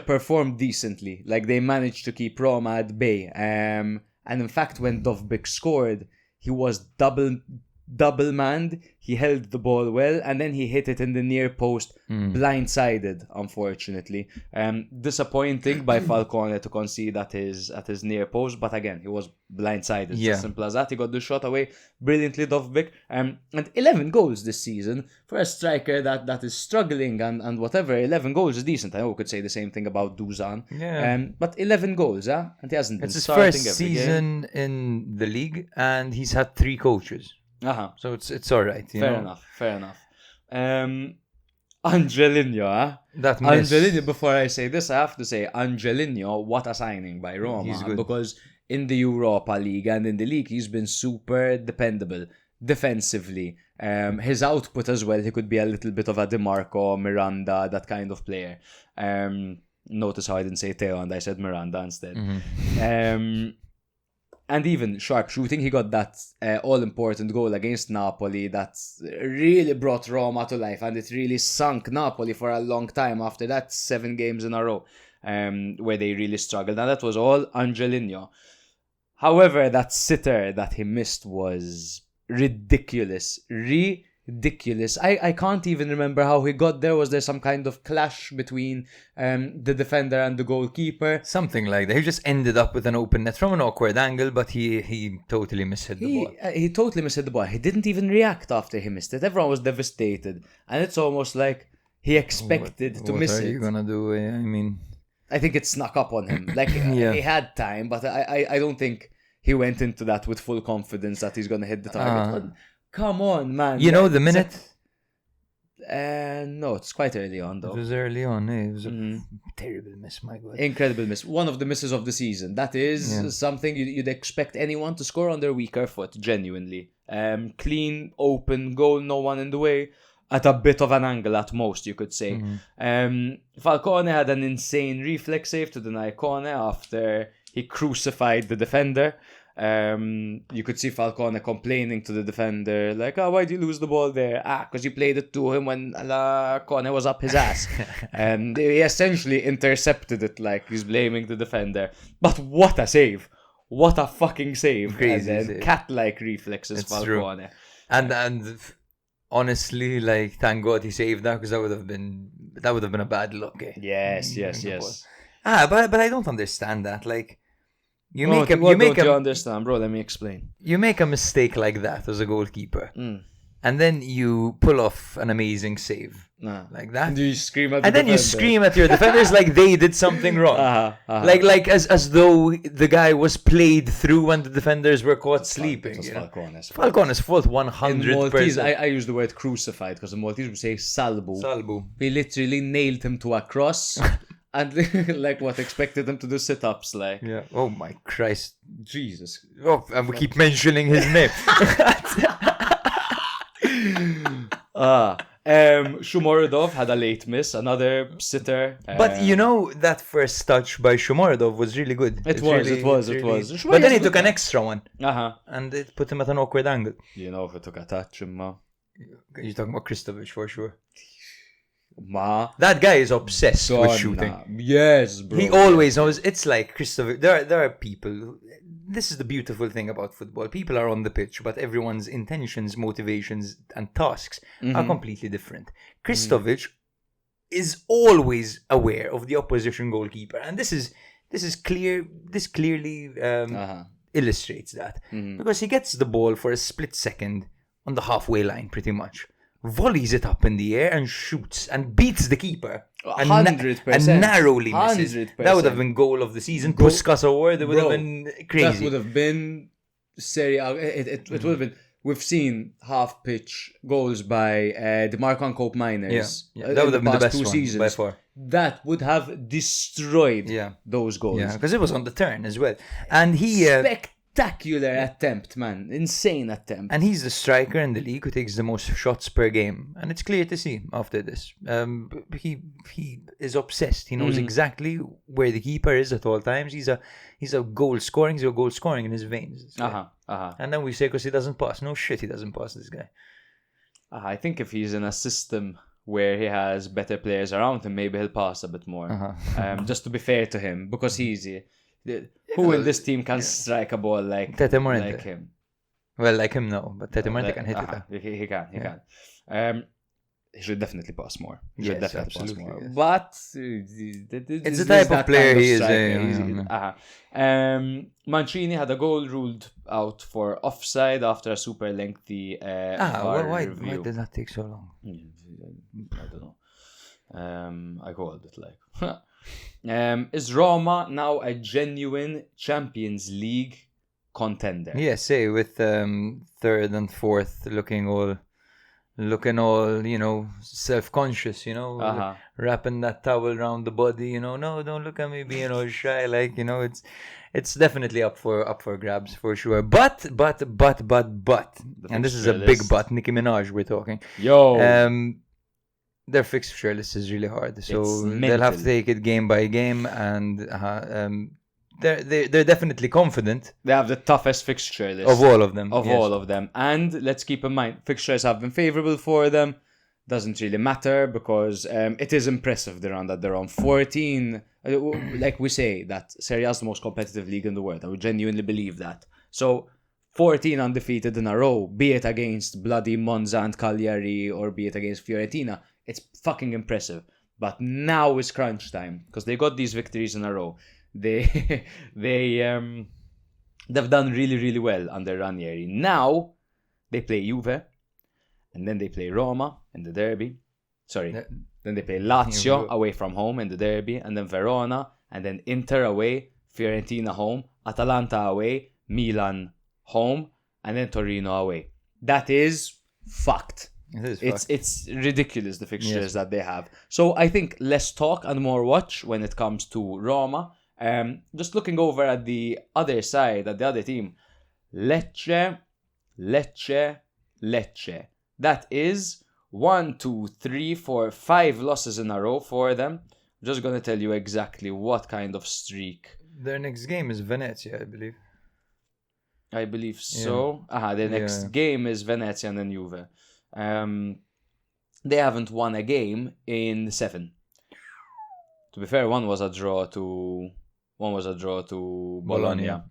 performed decently. Like, they managed to keep Roma at bay. And in fact, when Dovbik scored, he was double-manned. He held the ball well, and then he hit it in the near post, blindsided, unfortunately. Disappointing by Falcone to concede at his near post, but again, he was blindsided. It's as simple as that. He got the shot away brilliantly, Dovbik. And 11 goals this season for a striker that is struggling and whatever. 11 goals is decent. I know we could say the same thing about Dusan. But 11 goals, and he hasn't been It's his starting first every game. season in the league, and he's had 3 coaches. So it's all right. Fair enough. Angelino, That miss. Angelino, before I say this, I have to say, Angelino, what a signing by Roma. He's good. Because in the Europa League and in the league, he's been super dependable defensively. His output as well, he could be a little bit of a DeMarco, Miranda, that kind of player. Notice how I didn't say Teo and I said Miranda instead. And even sharp shooting, he got that all-important goal against Napoli that really brought Roma to life, and it really sunk Napoli for a long time after that, 7 games in a row, where they really struggled. And that was all Angelino. However, that sitter that he missed was ridiculous. ridiculous. I can't even remember how he got there. Was there some kind of clash between the defender and the goalkeeper? Something like that. He just ended up with an open net from an awkward angle, but he totally mishit the ball. He totally missed the ball. He didn't even react after he missed it. Everyone was devastated. And it's almost like he expected to miss it. What are you going to do? I mean... I think it snuck up on him. Like, he had time, but I don't think he went into that with full confidence that he's going to hit the target. Come on, man. You know the minute? No, it's quite early on, though. It was early on. It was a terrible miss, my God. Incredible miss. One of the misses of the season. That is something you'd expect anyone to score on their weaker foot, genuinely. Clean, open goal, no one in the way. At a bit of an angle at most, you could say. Falcone had an insane reflex save to deny corner after he crucified the defender. You could see Falcone complaining to the defender, like, why'd you lose the ball there? Because you played it to him when Corner was up his ass. And he essentially intercepted it, like he's blaming the defender. But what a save. What a fucking save. Crazy and save. Cat-like reflexes, It's Falcone. true. And honestly, like, thank God he saved that, because that would have been a bad look. Yes. But I don't understand that. Like, you What don't you understand, bro? Let me explain. You make a mistake like that as a goalkeeper, and then you pull off an amazing save like that. And you scream at and then you scream at your defenders like they did something wrong. Like as though the guy was played through and the defenders were caught sleeping. It was Falcone's fault, In 100%. Maltese, I use the word crucified because in Maltese we say salbu. He literally nailed him to a cross and like what, expected him to do sit-ups like. Yeah. Oh my Christ. Jesus. Oh, and we keep mentioning his name. Shumorodov had a late miss, another sitter. But you know, that first touch by Shumorodov was really good. It was. But then he took an extra one. Uh-huh. And it put him at an awkward angle. You know, if it took a touch, You're talking about Kristovic for sure. Ma. That guy is obsessed with shooting. Yes, bro. He always knows. It's like Kristovic. There are people. This is the beautiful thing about football. People are on the pitch, but everyone's intentions, motivations, and tasks are completely different. Kristovic is always aware of the opposition goalkeeper, and this is clear. This clearly illustrates that because he gets the ball for a split second on the halfway line, pretty much. Volleys it up in the air and shoots and beats the keeper. 100%. And narrowly misses. 100%. That would have been goal of the season. Puskas award. It would have been crazy. That would have been Serie. It would have been. We've seen half pitch goals by the Marcon Cope Miners. Yeah. That would have been the best two one seasons. by far. That would have destroyed those goals. Yeah, because it was on the turn as well. And he spectacular attempt, man. Insane attempt. And he's the striker in the league who takes the most shots per game. And it's clear to see after this. He is obsessed. He knows exactly where the keeper is at all times. He's a goal scoring. He's a goal scoring in his veins. And then we say because he doesn't pass. No shit, he doesn't pass, this guy. I think if he's in a system where he has better players around him, maybe he'll pass a bit more. Just to be fair to him, because who in this team can strike a ball like him? Well, like him, no. But Tete Morente can hit it. He can. He should definitely pass more. Yes, absolutely. Yes. But it's the type of player he is. Mancini had a goal ruled out for offside after a super lengthy why review. did that take so long? I don't know. I called it like. Is Roma now a genuine Champions League contender? Yes, with third and fourth looking all, self-conscious, wrapping that towel around the body, no, don't look at me being all shy, it's definitely up for grabs for sure. But, and this is a big but, Nicki Minaj we're talking. Their fixture list is really hard, so they'll have to take it game by game, and they're definitely confident. They have the toughest fixture list of all of them. All of them, and let's keep in mind, fixtures have been favourable for them. Doesn't really matter because it is impressive that they're on 14. Like we say that Serie A is the most competitive league in the world. I would genuinely believe that. So 14 undefeated in a row, be it against bloody Monza and Cagliari or be it against Fiorentina, it's fucking impressive. But now is crunch time because they got these victories in a row. They've done really, really well under Ranieri. Now they play Juve, and then they play Roma in the derby. Then they play Lazio away from home in the derby, and then Verona, and then Inter away, Fiorentina home, Atalanta away, Milan home, and then Torino away. That is fucked. It's ridiculous, the fixtures that they have. So I think less talk and more watch when it comes to Roma. Just looking over at the other side, at the other team, Lecce. That is 1, 2, 3, 4, 5 losses in a row for them. I'm just going to tell you exactly what kind of streak. Their next game is Venezia, I believe. I believe so. Their next game is Venezia and then Juve. They haven't won a game in 7. To be fair, one was a draw to Bologna.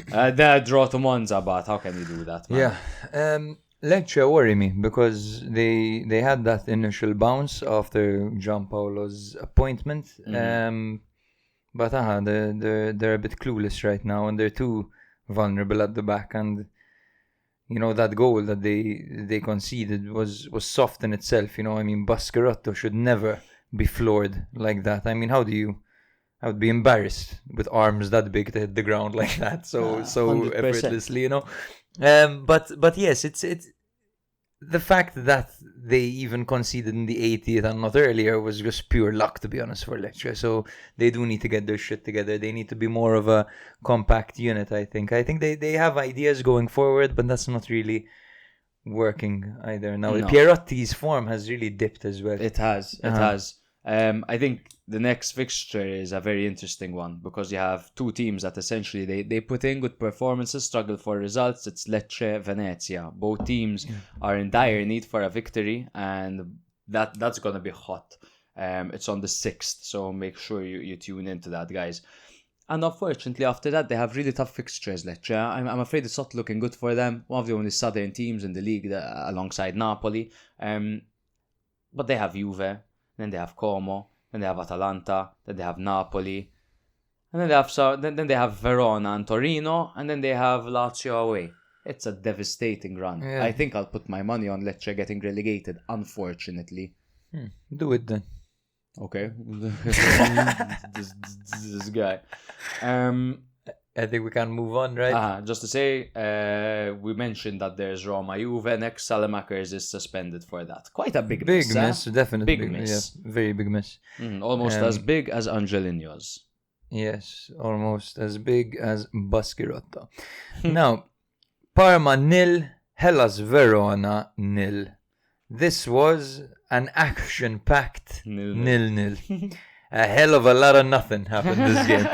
They draw to Monza, but how can you do that, man? Yeah. Lecce worry me because they had that initial bounce after Gianpaolo's appointment. But they're a bit clueless right now, and they're too vulnerable at the back. And you know, that goal that they conceded was soft in itself. You know, I mean, Bascarotto should never be floored like that. I mean, I would be embarrassed with arms that big to hit the ground like that, so 100%. effortlessly, you know. But yes, it's the fact that they even conceded in the 80th and not earlier was just pure luck, to be honest, for Lecce. So they do need to get their shit together. They need to be more of a compact unit, I think. I think they have ideas going forward, but that's not really working either. Now, No. Pierotti's form has really dipped as well. It has. I think the next fixture is a very interesting one because you have two teams that essentially they put in good performances, struggle for results. It's Lecce, Venezia. Both teams are in dire need for a victory, and that's going to be hot. It's on the 6th, so make sure you tune into that, guys. And unfortunately, after that, they have really tough fixtures, Lecce. I'm afraid it's not looking good for them. One of the only southern teams in the league alongside Napoli. But they have Juve. Then they have Como, then they have Atalanta, then they have Napoli, and then they have Verona and Torino, and then they have Lazio away. It's a devastating run. Yeah. I think I'll put my money on Lecce getting relegated, unfortunately. Do it then. Okay. this guy. I think we can move on, right? Just to say, we mentioned that there's Roma Juve next. Salamakers is suspended for that. Quite a big miss. Definitely. Big miss. Yeah, very big miss. Almost as big as Angelino's. Yes, almost as big as Bascarotto. Now, Parma 0, Hellas Verona 0. This was an action-packed 0-0. A hell of a lot of nothing happened this game.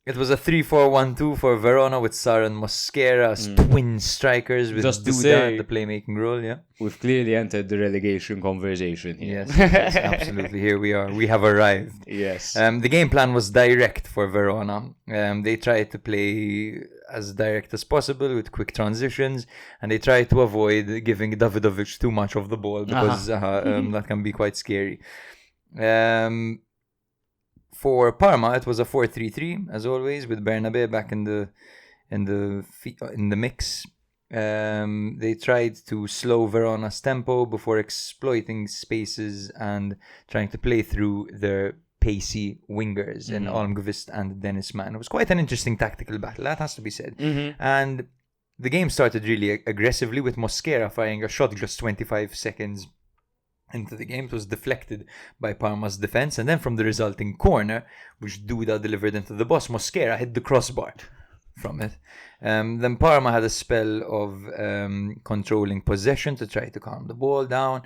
It was a 3-4-1-2 for Verona with Sar and Mosquera as twin strikers with Duda in the playmaking role, yeah. We've clearly entered the relegation conversation here. Yes, absolutely. Here we are. We have arrived. Yes. The game plan was direct for Verona. They tried to play as direct as possible with quick transitions, and they tried to avoid giving Davidovic too much of the ball because that can be quite scary. For Parma, it was a 4-3-3 as always, with Bernabé back in the mix. They tried to slow Verona's tempo before exploiting spaces and trying to play through their pacey wingers in Almqvist and Dennis Mann. It was quite an interesting tactical battle, that has to be said. And the game started really aggressively with Mosquera firing a shot just 25 seconds into the game. It was deflected by Parma's defense, and then from the resulting corner, which Duda delivered into the box, Mosquera hit the crossbar from it. Then Parma had a spell of controlling possession to try to calm the ball down.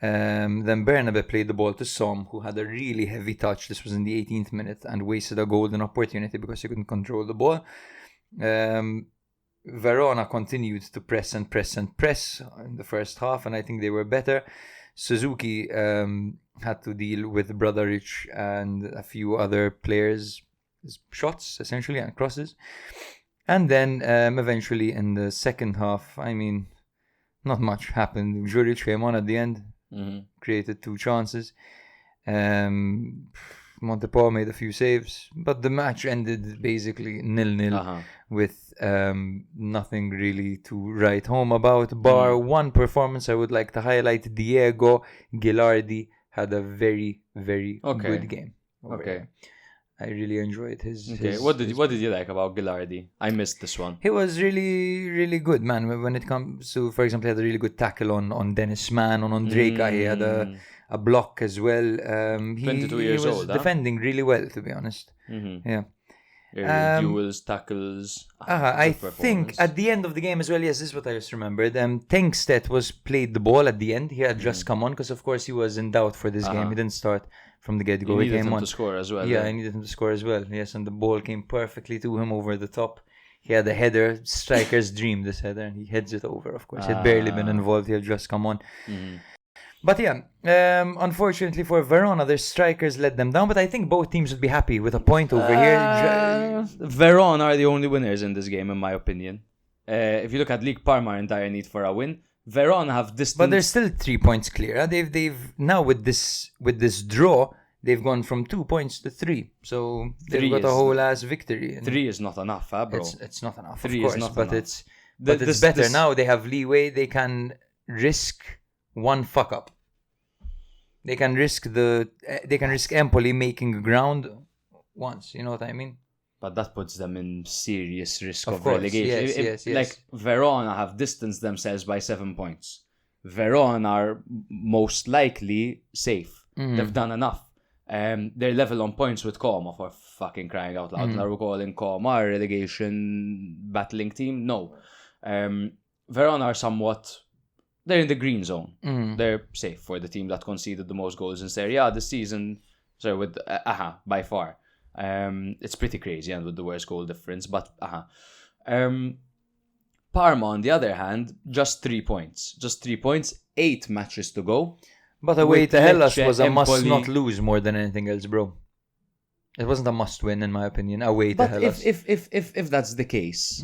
Then Bernabé played the ball to Som, who had a really heavy touch. This was in the 18th minute and wasted a golden opportunity because he couldn't control the ball. Verona continued to press in the first half, and I think they were better. Suzuki had to deal with Brodaric and a few other players' shots, essentially, and crosses. And then eventually in the second half, I mean, not much happened. Juric came on at the end, created 2 chances. Montepor made a few saves, but the match ended basically 0-0 with nothing really to write home about, bar one performance I would like to highlight. Diego Gilardi had a very, very good game. I really enjoyed his. What did you like about Gilardi? I missed this one. He was really, really good, man. When it comes to, for example, he had a really good tackle on Dennis Mann, on Drake. He had a block as well. 22 years he was old, defending really well, to be honest. Yeah. Duels, tackles. I think at the end of the game as well, yes, this is what I just remembered. Tengstedt was played the ball at the end. He had just come on because, of course, he was in doubt for this game. He didn't start from the get-go. He needed him to score as well. Yeah, I needed him to score as well. Yes, and the ball came perfectly to him over the top. He had a header, striker's dream, this header, and he heads it over, of course. He had barely been involved. He had just come on. But yeah, unfortunately for Verona, their strikers let them down. But I think both teams would be happy with a point over here. Verona are the only winners in this game, in my opinion. If you look at League, Parma are in dire need for a win. Verona have distance. But they're still 3 points clear. They've now with this draw, they've gone from 2 points to 3. So they've got a whole ass victory. 3 is not enough, bro. It's not enough, 3 of course, is not but enough. It's better now. They have leeway. They can risk one fuck up. They can risk Empoli making ground once. You know what I mean? But that puts them in serious risk Of of course, relegation. yes. Like Verona have distanced themselves by 7 points. Verona are most likely safe. They've done enough. They're level on points with Como, for fucking crying out loud. Are we calling Como a relegation battling team? No. Verona are somewhat... They're in the green zone. They're safe for the team that conceded the most goals in Serie A this season. So with by far. It's pretty crazy and with the worst goal difference, but Parma on the other hand, just 3 points. 8 matches to go. But away to Hellas Lecce, was a must Empoli. not lose more than anything else, bro. It wasn't a must win in my opinion. Away to But Hellas. if that's the case,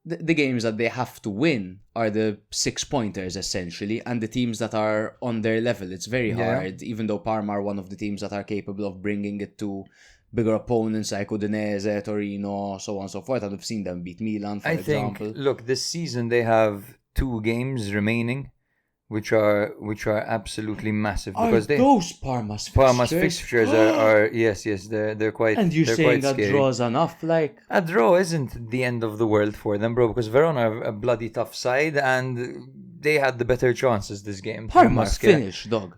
the games that they have to win are the 6-pointers essentially, and the teams that are on their level. It's very hard, even though Parma are one of the teams that are capable of bringing it to bigger opponents like Udinese, Torino, so on and so forth. And we've seen them beat Milan, for example. Look, this season they have 2 games remaining, which are absolutely massive because those Parma's fixtures are yes, they're quite. And you're they're saying quite that scary. draws enough, like A draw isn't the end of the world for them, bro, because Verona are a bloody tough side and they had the better chances this game. Parma's finished, dog.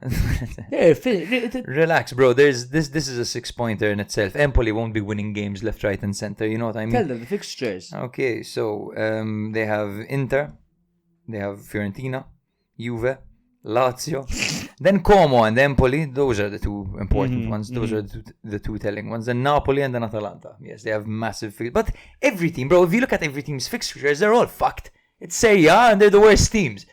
They're finished. Relax, bro. This is a 6-pointer in itself. Empoli won't be winning games left, right, and center. You know what I mean? Tell them the fixtures. Okay, so they have Inter, they have Fiorentina, Juve, Lazio, then Como and Empoli. Those are the 2 important ones. Those are the 2 telling ones. Then Napoli and then Atalanta. Yes, they have massive fixtures. But every team, bro, if you look at every team's fixtures, they're all fucked. It's Serie A and they're the worst teams.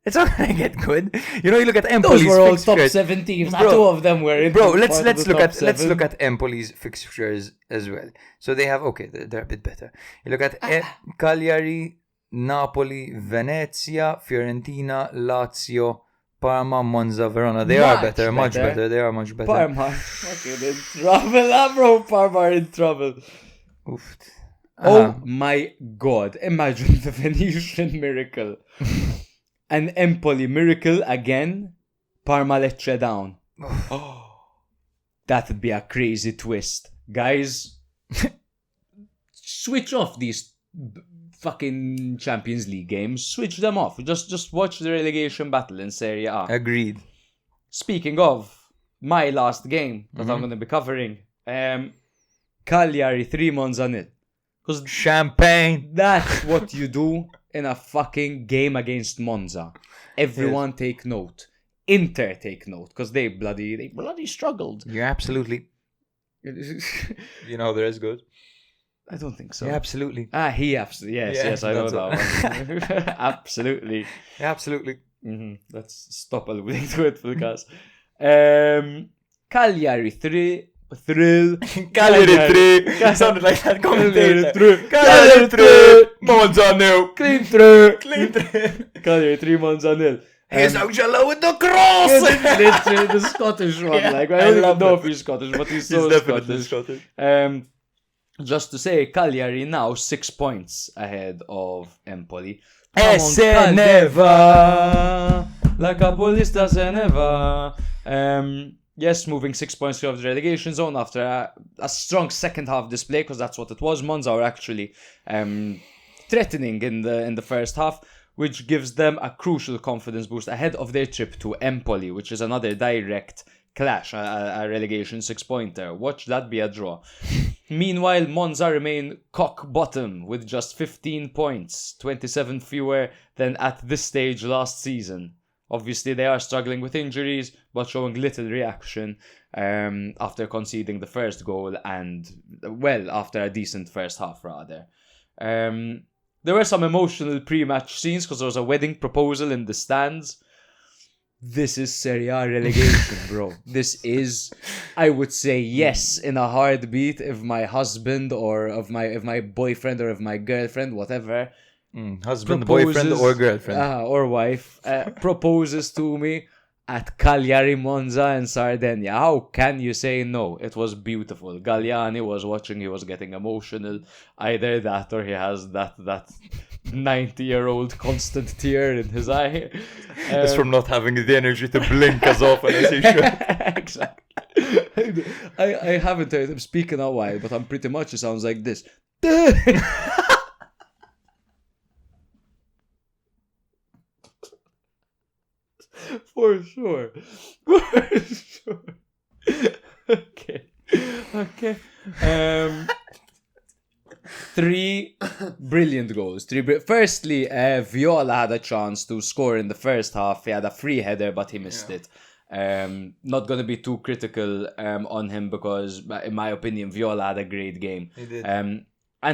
It's not gonna get good. You know, you look at Empoli's Those were all fixtures. top 7 teams. Bro, 2 of them were in. Bro, let's look at Empoli's fixtures as well. So they have they're a bit better. You look at Cagliari, Napoli, Venezia, Fiorentina, Lazio, Parma, Monza, Verona. They are better, much better. They are much better. Parma, fucking in trouble, bro. Parma are in trouble. Oof. Oh my god! Imagine the Venetian miracle. An Empoli miracle again. Parma Lecce down. That would be a crazy twist. Guys, switch off these fucking Champions League games. Switch them off. Just watch the relegation battle in Serie A. Agreed. Speaking of my last game that I'm going to be covering, Cagliari 3 Monza 0. Because champagne. That's what you do in a fucking game against Monza. Everyone take note. Inter take note because they bloody struggled. You're absolutely. You know there is good. I don't think so. Yeah, absolutely. He absolutely. Yes, I know that one. Absolutely. Yeah, absolutely. Let's stop alluding to it, because Cagliari 3, Thrill. Cagliari 3. Sounded like that commentator. Cagliari Cagliari 3. Monza nil. Clean through. Clean 3. Cagliari 3 Monza nil. Here's Augello with the cross. Literally the Scottish one. Yeah, like, I I don't even love know it. if he's Scottish, but he's He's so definitely Scottish. Scottish. Just to say, Cagliari now 6 points ahead of Empoli. Se ne va. La capolista se ne va. Yes, moving 6 points out of the relegation zone after a strong second half display, because that's what it was. Monza were actually threatening in the first half, which gives them a crucial confidence boost ahead of their trip to Empoli, which is another direct clash, a relegation 6-pointer. Watch that be a draw. Meanwhile, Monza remain cock bottom with just 15 points, 27 fewer than at this stage last season. Obviously, they are struggling with injuries, but showing little reaction after conceding the first goal and, well, after a decent first half, rather. There were some emotional pre-match scenes because there was a wedding proposal in the stands. This is Serie A relegation, bro. This is, I would say yes in a heartbeat if my husband or if my boyfriend or if my girlfriend, whatever, Husband, boyfriend, or girlfriend. or wife proposes to me at Cagliari, Monza and Sardinia. How can you say no? It was beautiful. Galliani was watching, he was getting emotional. Either that or he has that 90-year-old constant tear in his eye. It's from not having the energy to blink as often as he should. Exactly. I haven't heard him speak in a while, but I'm pretty much, it sounds like this. For sure. Okay. 3 brilliant goals. Firstly, Viola had a chance to score in the first half. He had a free header, but he missed it. Not going to be too critical on him because, in my opinion, Viola had a great game. He did. And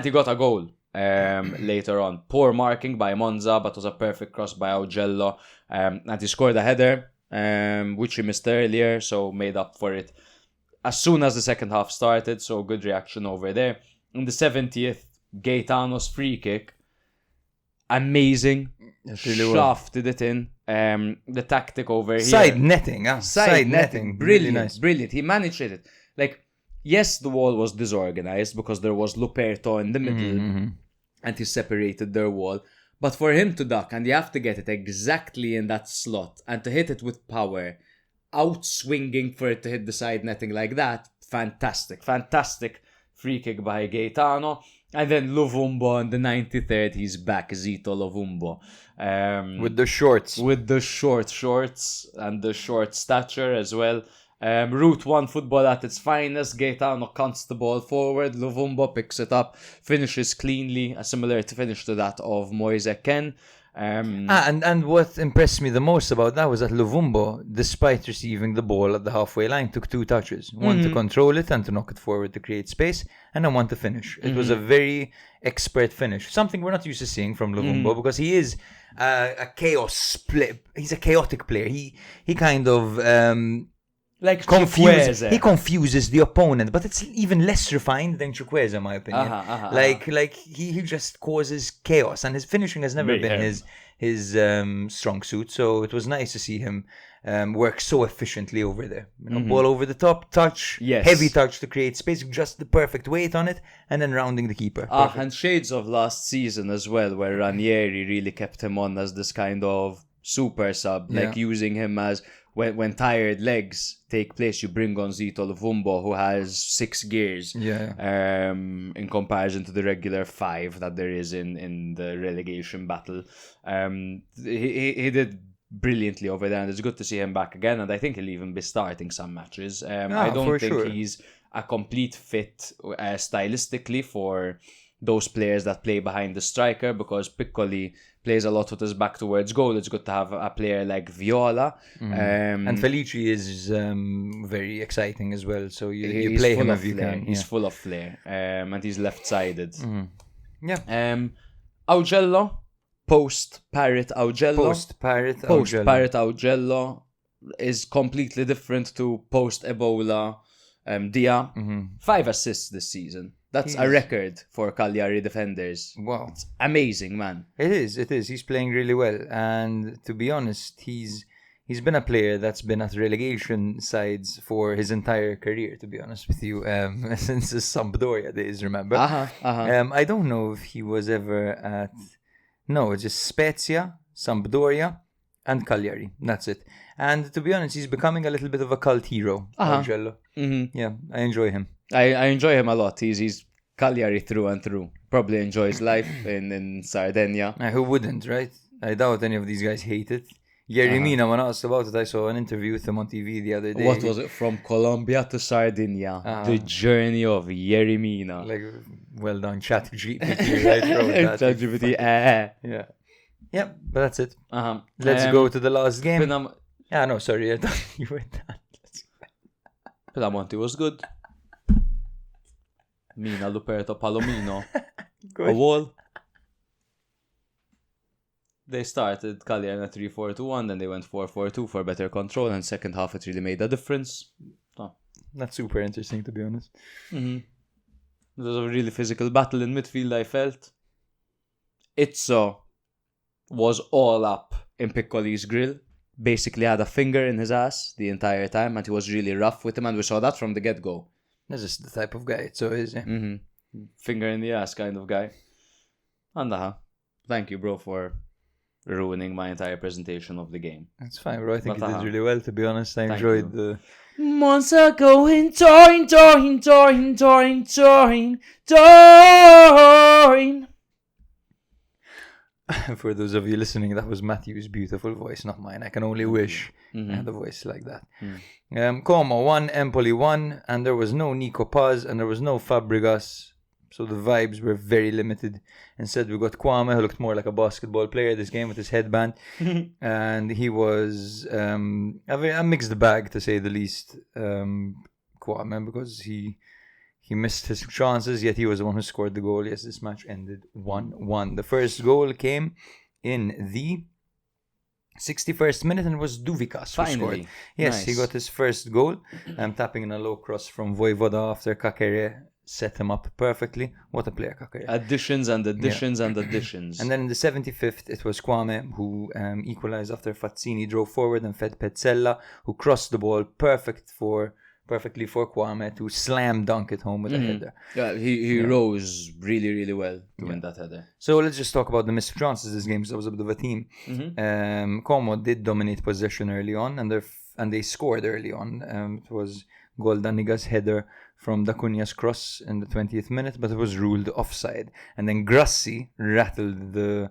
he got a goal later on. Poor marking by Monza, but was a perfect cross by Augello. And he scored a header, which he missed earlier, so made up for it as soon as the second half started. So good reaction over there. In the 70th, Gaetano's free kick. Amazing. Really Shafted it in. The tactic over here. Side netting. Side netting. Brilliant. Really nice. Brilliant. He managed it. Like, yes, the wall was disorganized because there was Luperto in the middle and he separated their wall. But for him to duck, and you have to get it exactly in that slot and to hit it with power, out-swinging for it to hit the side netting like that, fantastic. Fantastic free kick by Gaetano. And then Lovumbo in the 93rd, he's back, Zito Lovumbo. With the shorts. With the short shorts and the short stature as well. Route 1 football at its finest. Gaetano cuts the ball forward. Lovumbo picks it up, finishes cleanly, a similar finish to that of Moise Ken. And what impressed me the most about that was that Lovumbo, despite receiving the ball at the halfway line, took 2 touches. One to control it and to knock it forward to create space, and then one to finish. It was a very expert finish. Something we're not used to seeing from Lovumbo because he is a chaos player. He's a chaotic player. He kind of... like confuses. He confuses the opponent, but it's even less refined than Chukwueze, in my opinion. Like he just causes chaos, and his finishing has never been his strong suit. So it was nice to see him work so efficiently over there. Ball over the top, touch, heavy touch to create space, just the perfect weight on it, and then rounding the keeper. And shades of last season as well, where Ranieri really kept him on as this kind of super sub, like using him as when tired legs take place, you bring on Zito Lovumbo, who has 6 gears in comparison to the regular 5 that there is in the relegation battle. He did brilliantly over there, and it's good to see him back again, and I think he'll even be starting some matches. I don't think he's a complete fit stylistically for those players that play behind the striker, because Piccoli plays a lot with his back towards goal. It's good to have a player like Viola. And Felici is very exciting as well, so you play him if you can. He's full of flair, and he's left-sided. Yeah. Augello, post-Parrot Augello. Post-Parrot Augello is completely different to post-Ebola Dia, 5 assists this season. That's a record for Cagliari defenders. Wow. It's amazing, man. It is. He's playing really well. And to be honest, he's been a player that's been at relegation sides for his entire career, to be honest with you, since the Sampdoria days, remember? I don't know if he was ever at... No, it's just Spezia, Sampdoria, and Cagliari. That's it. And to be honest, he's becoming a little bit of a cult hero, Angelo. Yeah, I enjoy him. I enjoy him a lot. He's Cagliari through and through. Probably enjoys life in Sardinia. Who wouldn't, right? I doubt any of these guys hate it. Yerry Mina, when I asked about it, I saw an interview with him on TV the other day. What was it? From Colombia to Sardinia. The journey of Yerry Mina. Like, well done, ChatGPT, right? ChatGPT, Yeah. Yeah, but that's it. Let's go to the last game. No, sorry, I thought you were done. Pinamonti was good. Mina, Luperto, Palomino. Good. A wall. They started Cagliari at 3-4-2-1, then they went 4-4-2 for better control, and second half it really made a difference. That's super interesting, to be honest. It was a really physical battle in midfield, I felt. Itzo was all up in Piccoli's grill. Basically had a finger in his ass the entire time, and he was really rough with him, and we saw that from the get-go. That's just the type of guy, so is he? Finger in the ass kind of guy. And thank you, bro, for ruining my entire presentation of the game. That's fine, bro. I think you did really well, to be honest. I enjoyed the... Monza going toin. For those of you listening, that was Matthew's beautiful voice, not mine. I can only wish I had a voice like that. Como 1, Empoli 1, and there was no Nico Paz and there was no Fabregas, so the vibes were very limited. Instead, we got Kwame, who looked more like a basketball player this game with his headband, and he was a mixed bag, to say the least, Kwame, because he missed his chances, yet he was the one who scored the goal. Yes, this match ended 1-1. The first goal came in the 61st minute, and it was Duvikas who scored. Yes, nice. He got his first goal, tapping in a low cross from Voivoda after Kakere set him up perfectly. What a player, Kakere. Additions and additions and additions. And then in the 75th, it was Kwame who equalized after Fazzini drove forward and fed Pezzella, who crossed the ball perfectly for Kwame to slam dunk it home with a header. Yeah, he rose really, really well to win that header. So let's just talk about the missed chances this game, because that was a bit of a team. Como did dominate possession early on, and they scored early on. It was Goldaniga's header from Dacunha's cross in the 20th minute, but it was ruled offside. And then Grassi rattled the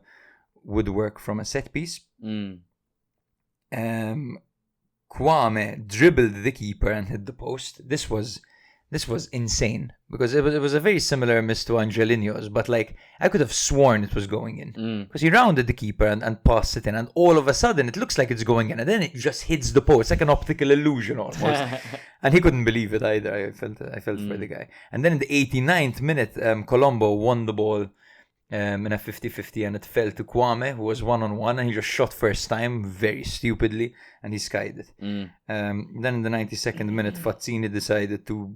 woodwork from a set piece. Kwame dribbled the keeper and hit the post. This was insane, because it was a very similar miss to Angelino's, but like I could have sworn it was going in, because he rounded the keeper and passed it in, and all of a sudden it looks like it's going in, and then it just hits the post. It's like an optical illusion almost. And he couldn't believe it either. I felt for the guy. And then in the 89th minute, Colombo won the ball in a 50-50, and it fell to Kwame, who was 1-on-1, and he just shot first time very stupidly, and he skied it. Then in the 92nd minute, Fazzini decided to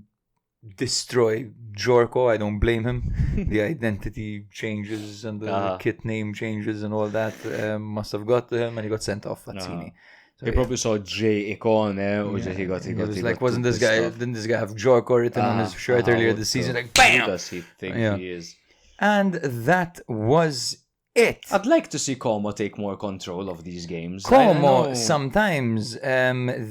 destroy Giorco. I don't blame him. The identity changes and the kit name changes and all that must have got to him, and he got sent off, Fazzini. So, he probably saw J Icone, or he got like, wasn't this guy, didn't this guy have Giorco written on his shirt earlier this season? Like, bam! Who does he think he is? And that was it. I'd like to see Como take more control of these games. Como, sometimes they're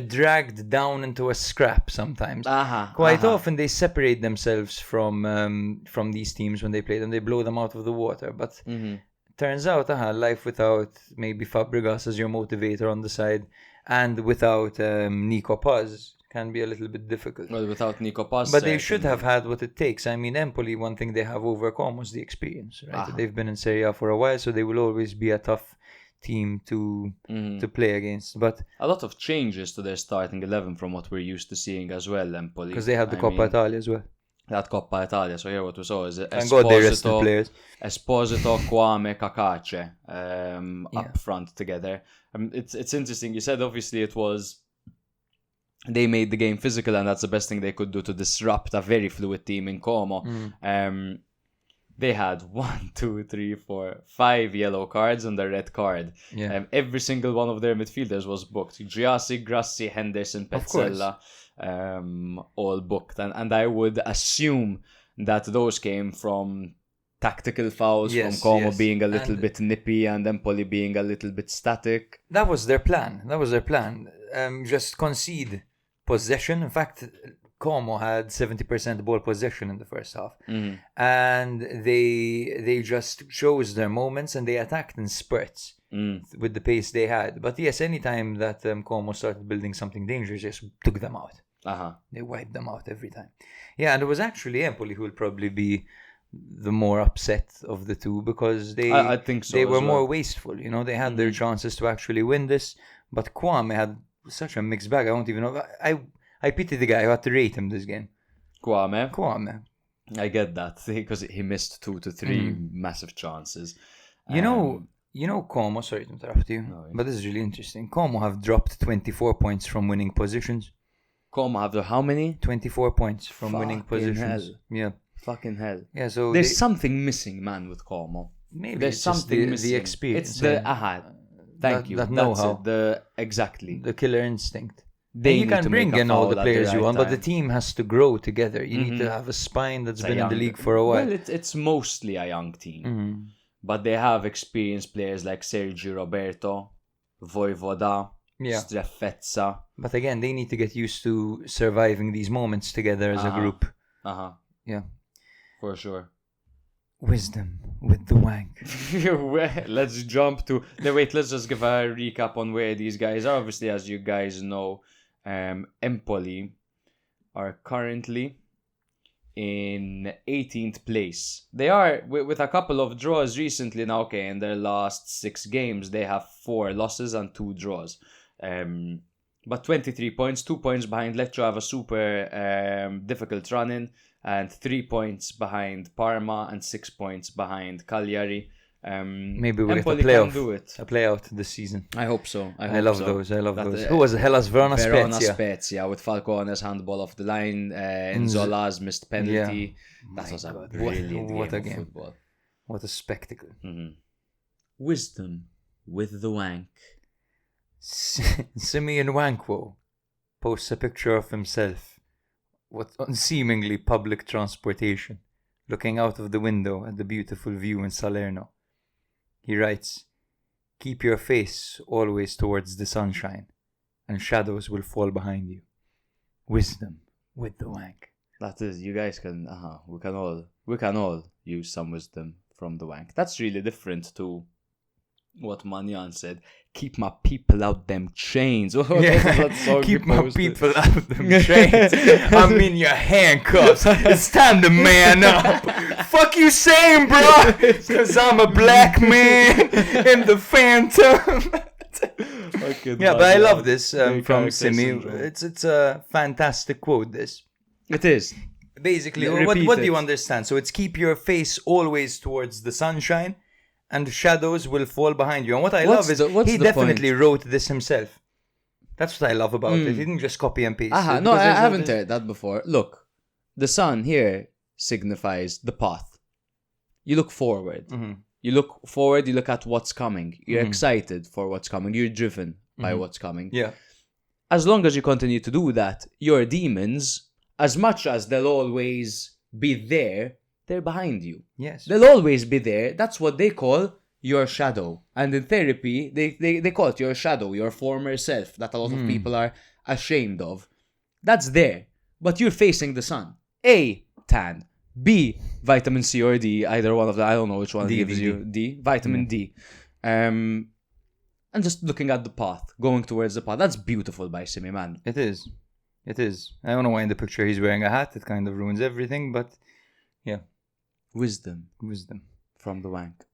dragged down into a scrap sometimes. Quite often they separate themselves from these teams when they play them. They blow them out of the water. But turns out, life without maybe Fabregas as your motivator on the side, and without Nico Paz, can be a little bit difficult. Well, without Nico Paz. But they should have had what it takes. I mean, Empoli, one thing they have overcome was the experience, right? They've been in Serie for a while, so they will always be a tough team to play against. But a lot of changes to their starting 11 from what we're used to seeing as well, Empoli. Because they have the Coppa Italia as well. That Coppa Italia, so here what we saw is Thank God they rested players. Esposito, Kwame, Cacace up front together. It's interesting. You said obviously it was they made the game physical, and that's the best thing they could do to disrupt a very fluid team in Como. They had 5 yellow cards and a red card. Yeah. Every single one of their midfielders was booked. Giassi, Grassi, Henderson, Petzella, all booked. And I would assume that those came from tactical fouls, from Como being a little bit nippy and Empoli being a little bit static. That was their plan. Just concede possession. In fact, Como had 70% ball possession in the first half. And they just chose their moments and they attacked in spurts with the pace they had. But yes, anytime that Como started building something dangerous, just took them out. They wiped them out every time. Yeah, and it was actually Empoli who will probably be the more upset of the two, because I think so they were as more well. wasteful. They had their chances to actually win this, but Kwame had such a mixed bag. I don't even know. I pity the guy who had to rate him this game. Kwame. I get that, because he missed 2 to 3 massive chances. Como, sorry to interrupt you, but this is really interesting. Como have dropped 24 points from winning positions. Como have how many? 24 points from winning positions. Hell. Yeah. Fucking hell. Yeah, so there's something missing, man, with Como. Maybe there's it's just something missing. The experience. It's the Thank you. That That's know-how. it. Exactly. The killer instinct. They you need can to bring make a in all foul the at players right you want, but the time. team has to grow together. You need to have a spine that's been in the league for a while. Well, it's mostly a young team. But they have experienced players like Sergio Roberto, Voivoda, Strefezza. But again, they need to get used to surviving these moments together as a group. Yeah. For sure. Wisdom with the wank. Let's jump to... No, wait, let's just give a recap on where these guys are. Obviously, as you guys know, Empoli are currently in 18th place. They are, with a couple of draws recently now, okay, in their last 6 games, they have 4 losses and 2 draws. But 23 points, 2 points behind Lecce, have a super difficult run-in, and 3 points behind Parma and 6 points behind Cagliari. Maybe we'll Empoli get can do it. a playout this season. I hope so. I love those. Who was it? Hellas Verona Spezia with Falcone's handball off the line, Nzola's missed penalty. That was a brilliant game of football. What a spectacle. Wisdom with the wank. Simeon Wankwo posts a picture of himself with unseemingly public transportation, looking out of the window at the beautiful view in Salerno. He writes, "Keep your face always towards the sunshine, and shadows will fall behind you. Wisdom with the wank." That is, you guys can, we can all use some wisdom from the wank. That's really different to what Manyan said. Keep my people out them chains. Keep my people out them chains. I'm in your handcuffs. It's time to man up. Fuck you saying, bro? Because I'm a black man in the Phantom. Yeah, but I love this from Simi. It's a fantastic quote, this. It is. Basically, what do you understand? So it's keep your face always towards the sunshine, and shadows will fall behind you. And what I love is he definitely wrote this himself. That's what I love about it. He didn't just copy and paste. No, I haven't heard that before. Look, the sun here signifies the path. You look forward. You look forward, you look at what's coming. You're excited for what's coming. You're driven by what's coming. Yeah. As long as you continue to do that, your demons, as much as they'll always be there, they're behind you. Yes. They'll always be there. That's what they call your shadow. And in therapy, they call it your shadow, your former self, that a lot of people are ashamed of. That's there. But you're facing the sun. A, tan. B, vitamin C or D. Either one of them. I don't know which one gives you. D. Vitamin D. And just looking at the path, going towards the path. That's beautiful by Simi, man. It is. It is. I don't know why in the picture he's wearing a hat. It kind of ruins everything, but yeah. Wisdom from the wank.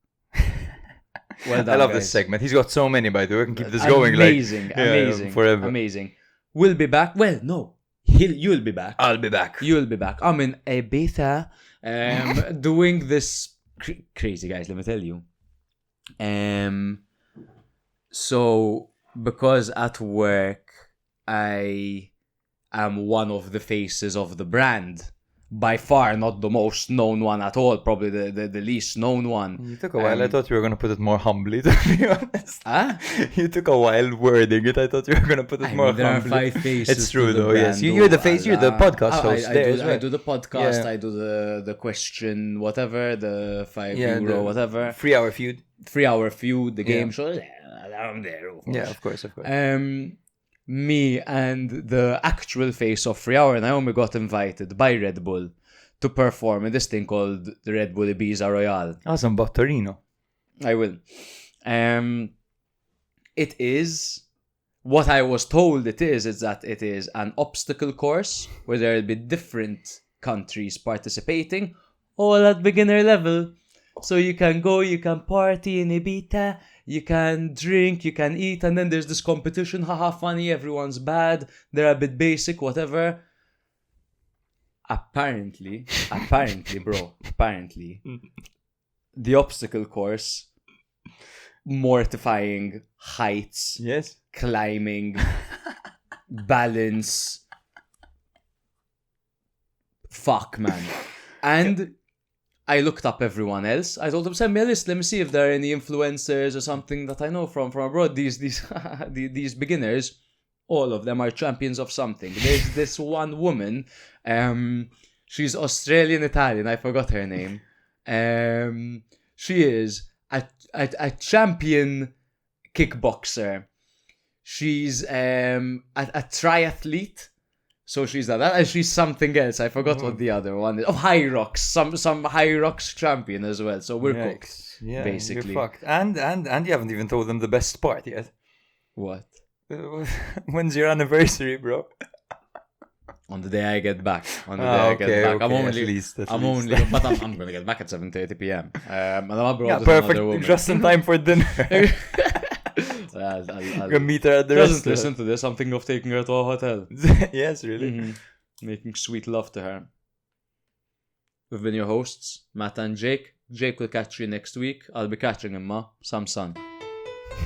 Well done, I love guys. this segment. He's got so many, by the way. We can keep this going. Amazing. Forever. Amazing. We'll be back. Well, no. You'll be back. I'll be back. You'll be back. I'm in Ibiza doing this crazy, guys, let me tell you. So, because at work, I am one of the faces of the brand. By far not the most known one at all, probably the least known one. You took a while. I thought you were going to put it more humbly, to be honest. You took a while wording it. I thought you were going to put it more humbly. There are 5 faces. It's true, though, yes. You're the face, you're the podcast host. I do the podcast, I do the question, whatever, the €5, whatever. 3-hour feud. 3-hour feud, the game show. I'm there, of course. Yeah, of course. Me and the actual face of 3 Hour, Naomi got invited by Red Bull to perform in this thing called the Red Bull Ibiza Royale. Awesome, but Torino. I will. It is, what I was told it is that it is an obstacle course where there will be different countries participating, all at beginner level. So you can go, you can party in Ibiza, you can drink, you can eat, and then there's this competition, haha, funny, everyone's bad, they're a bit basic, whatever. Apparently, the obstacle course, mortifying heights, yes, climbing, balance, fuck, man. And I looked up everyone else. I told them, send me a list. Let me see if there are any influencers or something that I know from abroad. These beginners, all of them are champions of something. There's this one woman. She's Australian Italian. I forgot her name. She is a champion kickboxer. She's a triathlete. So she's that, and she's something else. I forgot what the other one is. Oh, High Rocks, some High Rocks champion as well. So we're cooked, basically. You're fucked. And you haven't even told them the best part yet. What? When's your anniversary, bro? On the day I get back. I'm only, but I'm gonna get back at 7:30 p.m. And I'm abroad with perfect. another woman. Just in time for dinner. I'll go meet her at the restaurant. restaurant. Listen to this. I'm thinking of taking her to a hotel. Yes, really. Mm-hmm. Making sweet love to her. We've been your hosts, Matt and Jake. Jake will catch you next week. I'll be catching him, some sun.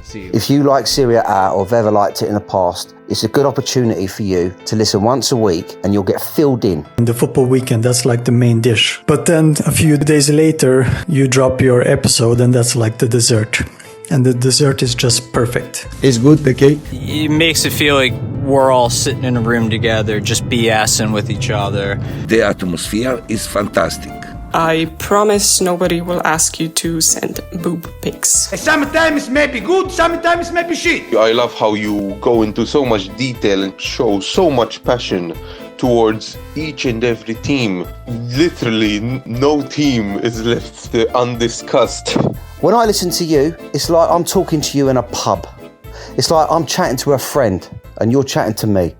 See you. If you like Serie A or have ever liked it in the past, it's a good opportunity for you to listen once a week and you'll get filled in. In the football weekend, that's like the main dish. But then a few days later, you drop your episode and that's like the dessert. And the dessert is just perfect. It's good, the cake. It makes it feel like we're all sitting in a room together, just BSing with each other. The atmosphere is fantastic. I promise nobody will ask you to send boob pics. Sometimes it may be good, sometimes it may be shit. I love how you go into so much detail and show so much passion towards each and every team. Literally, no team is left undiscussed. When I listen to you, it's like I'm talking to you in a pub. It's like I'm chatting to a friend and you're chatting to me.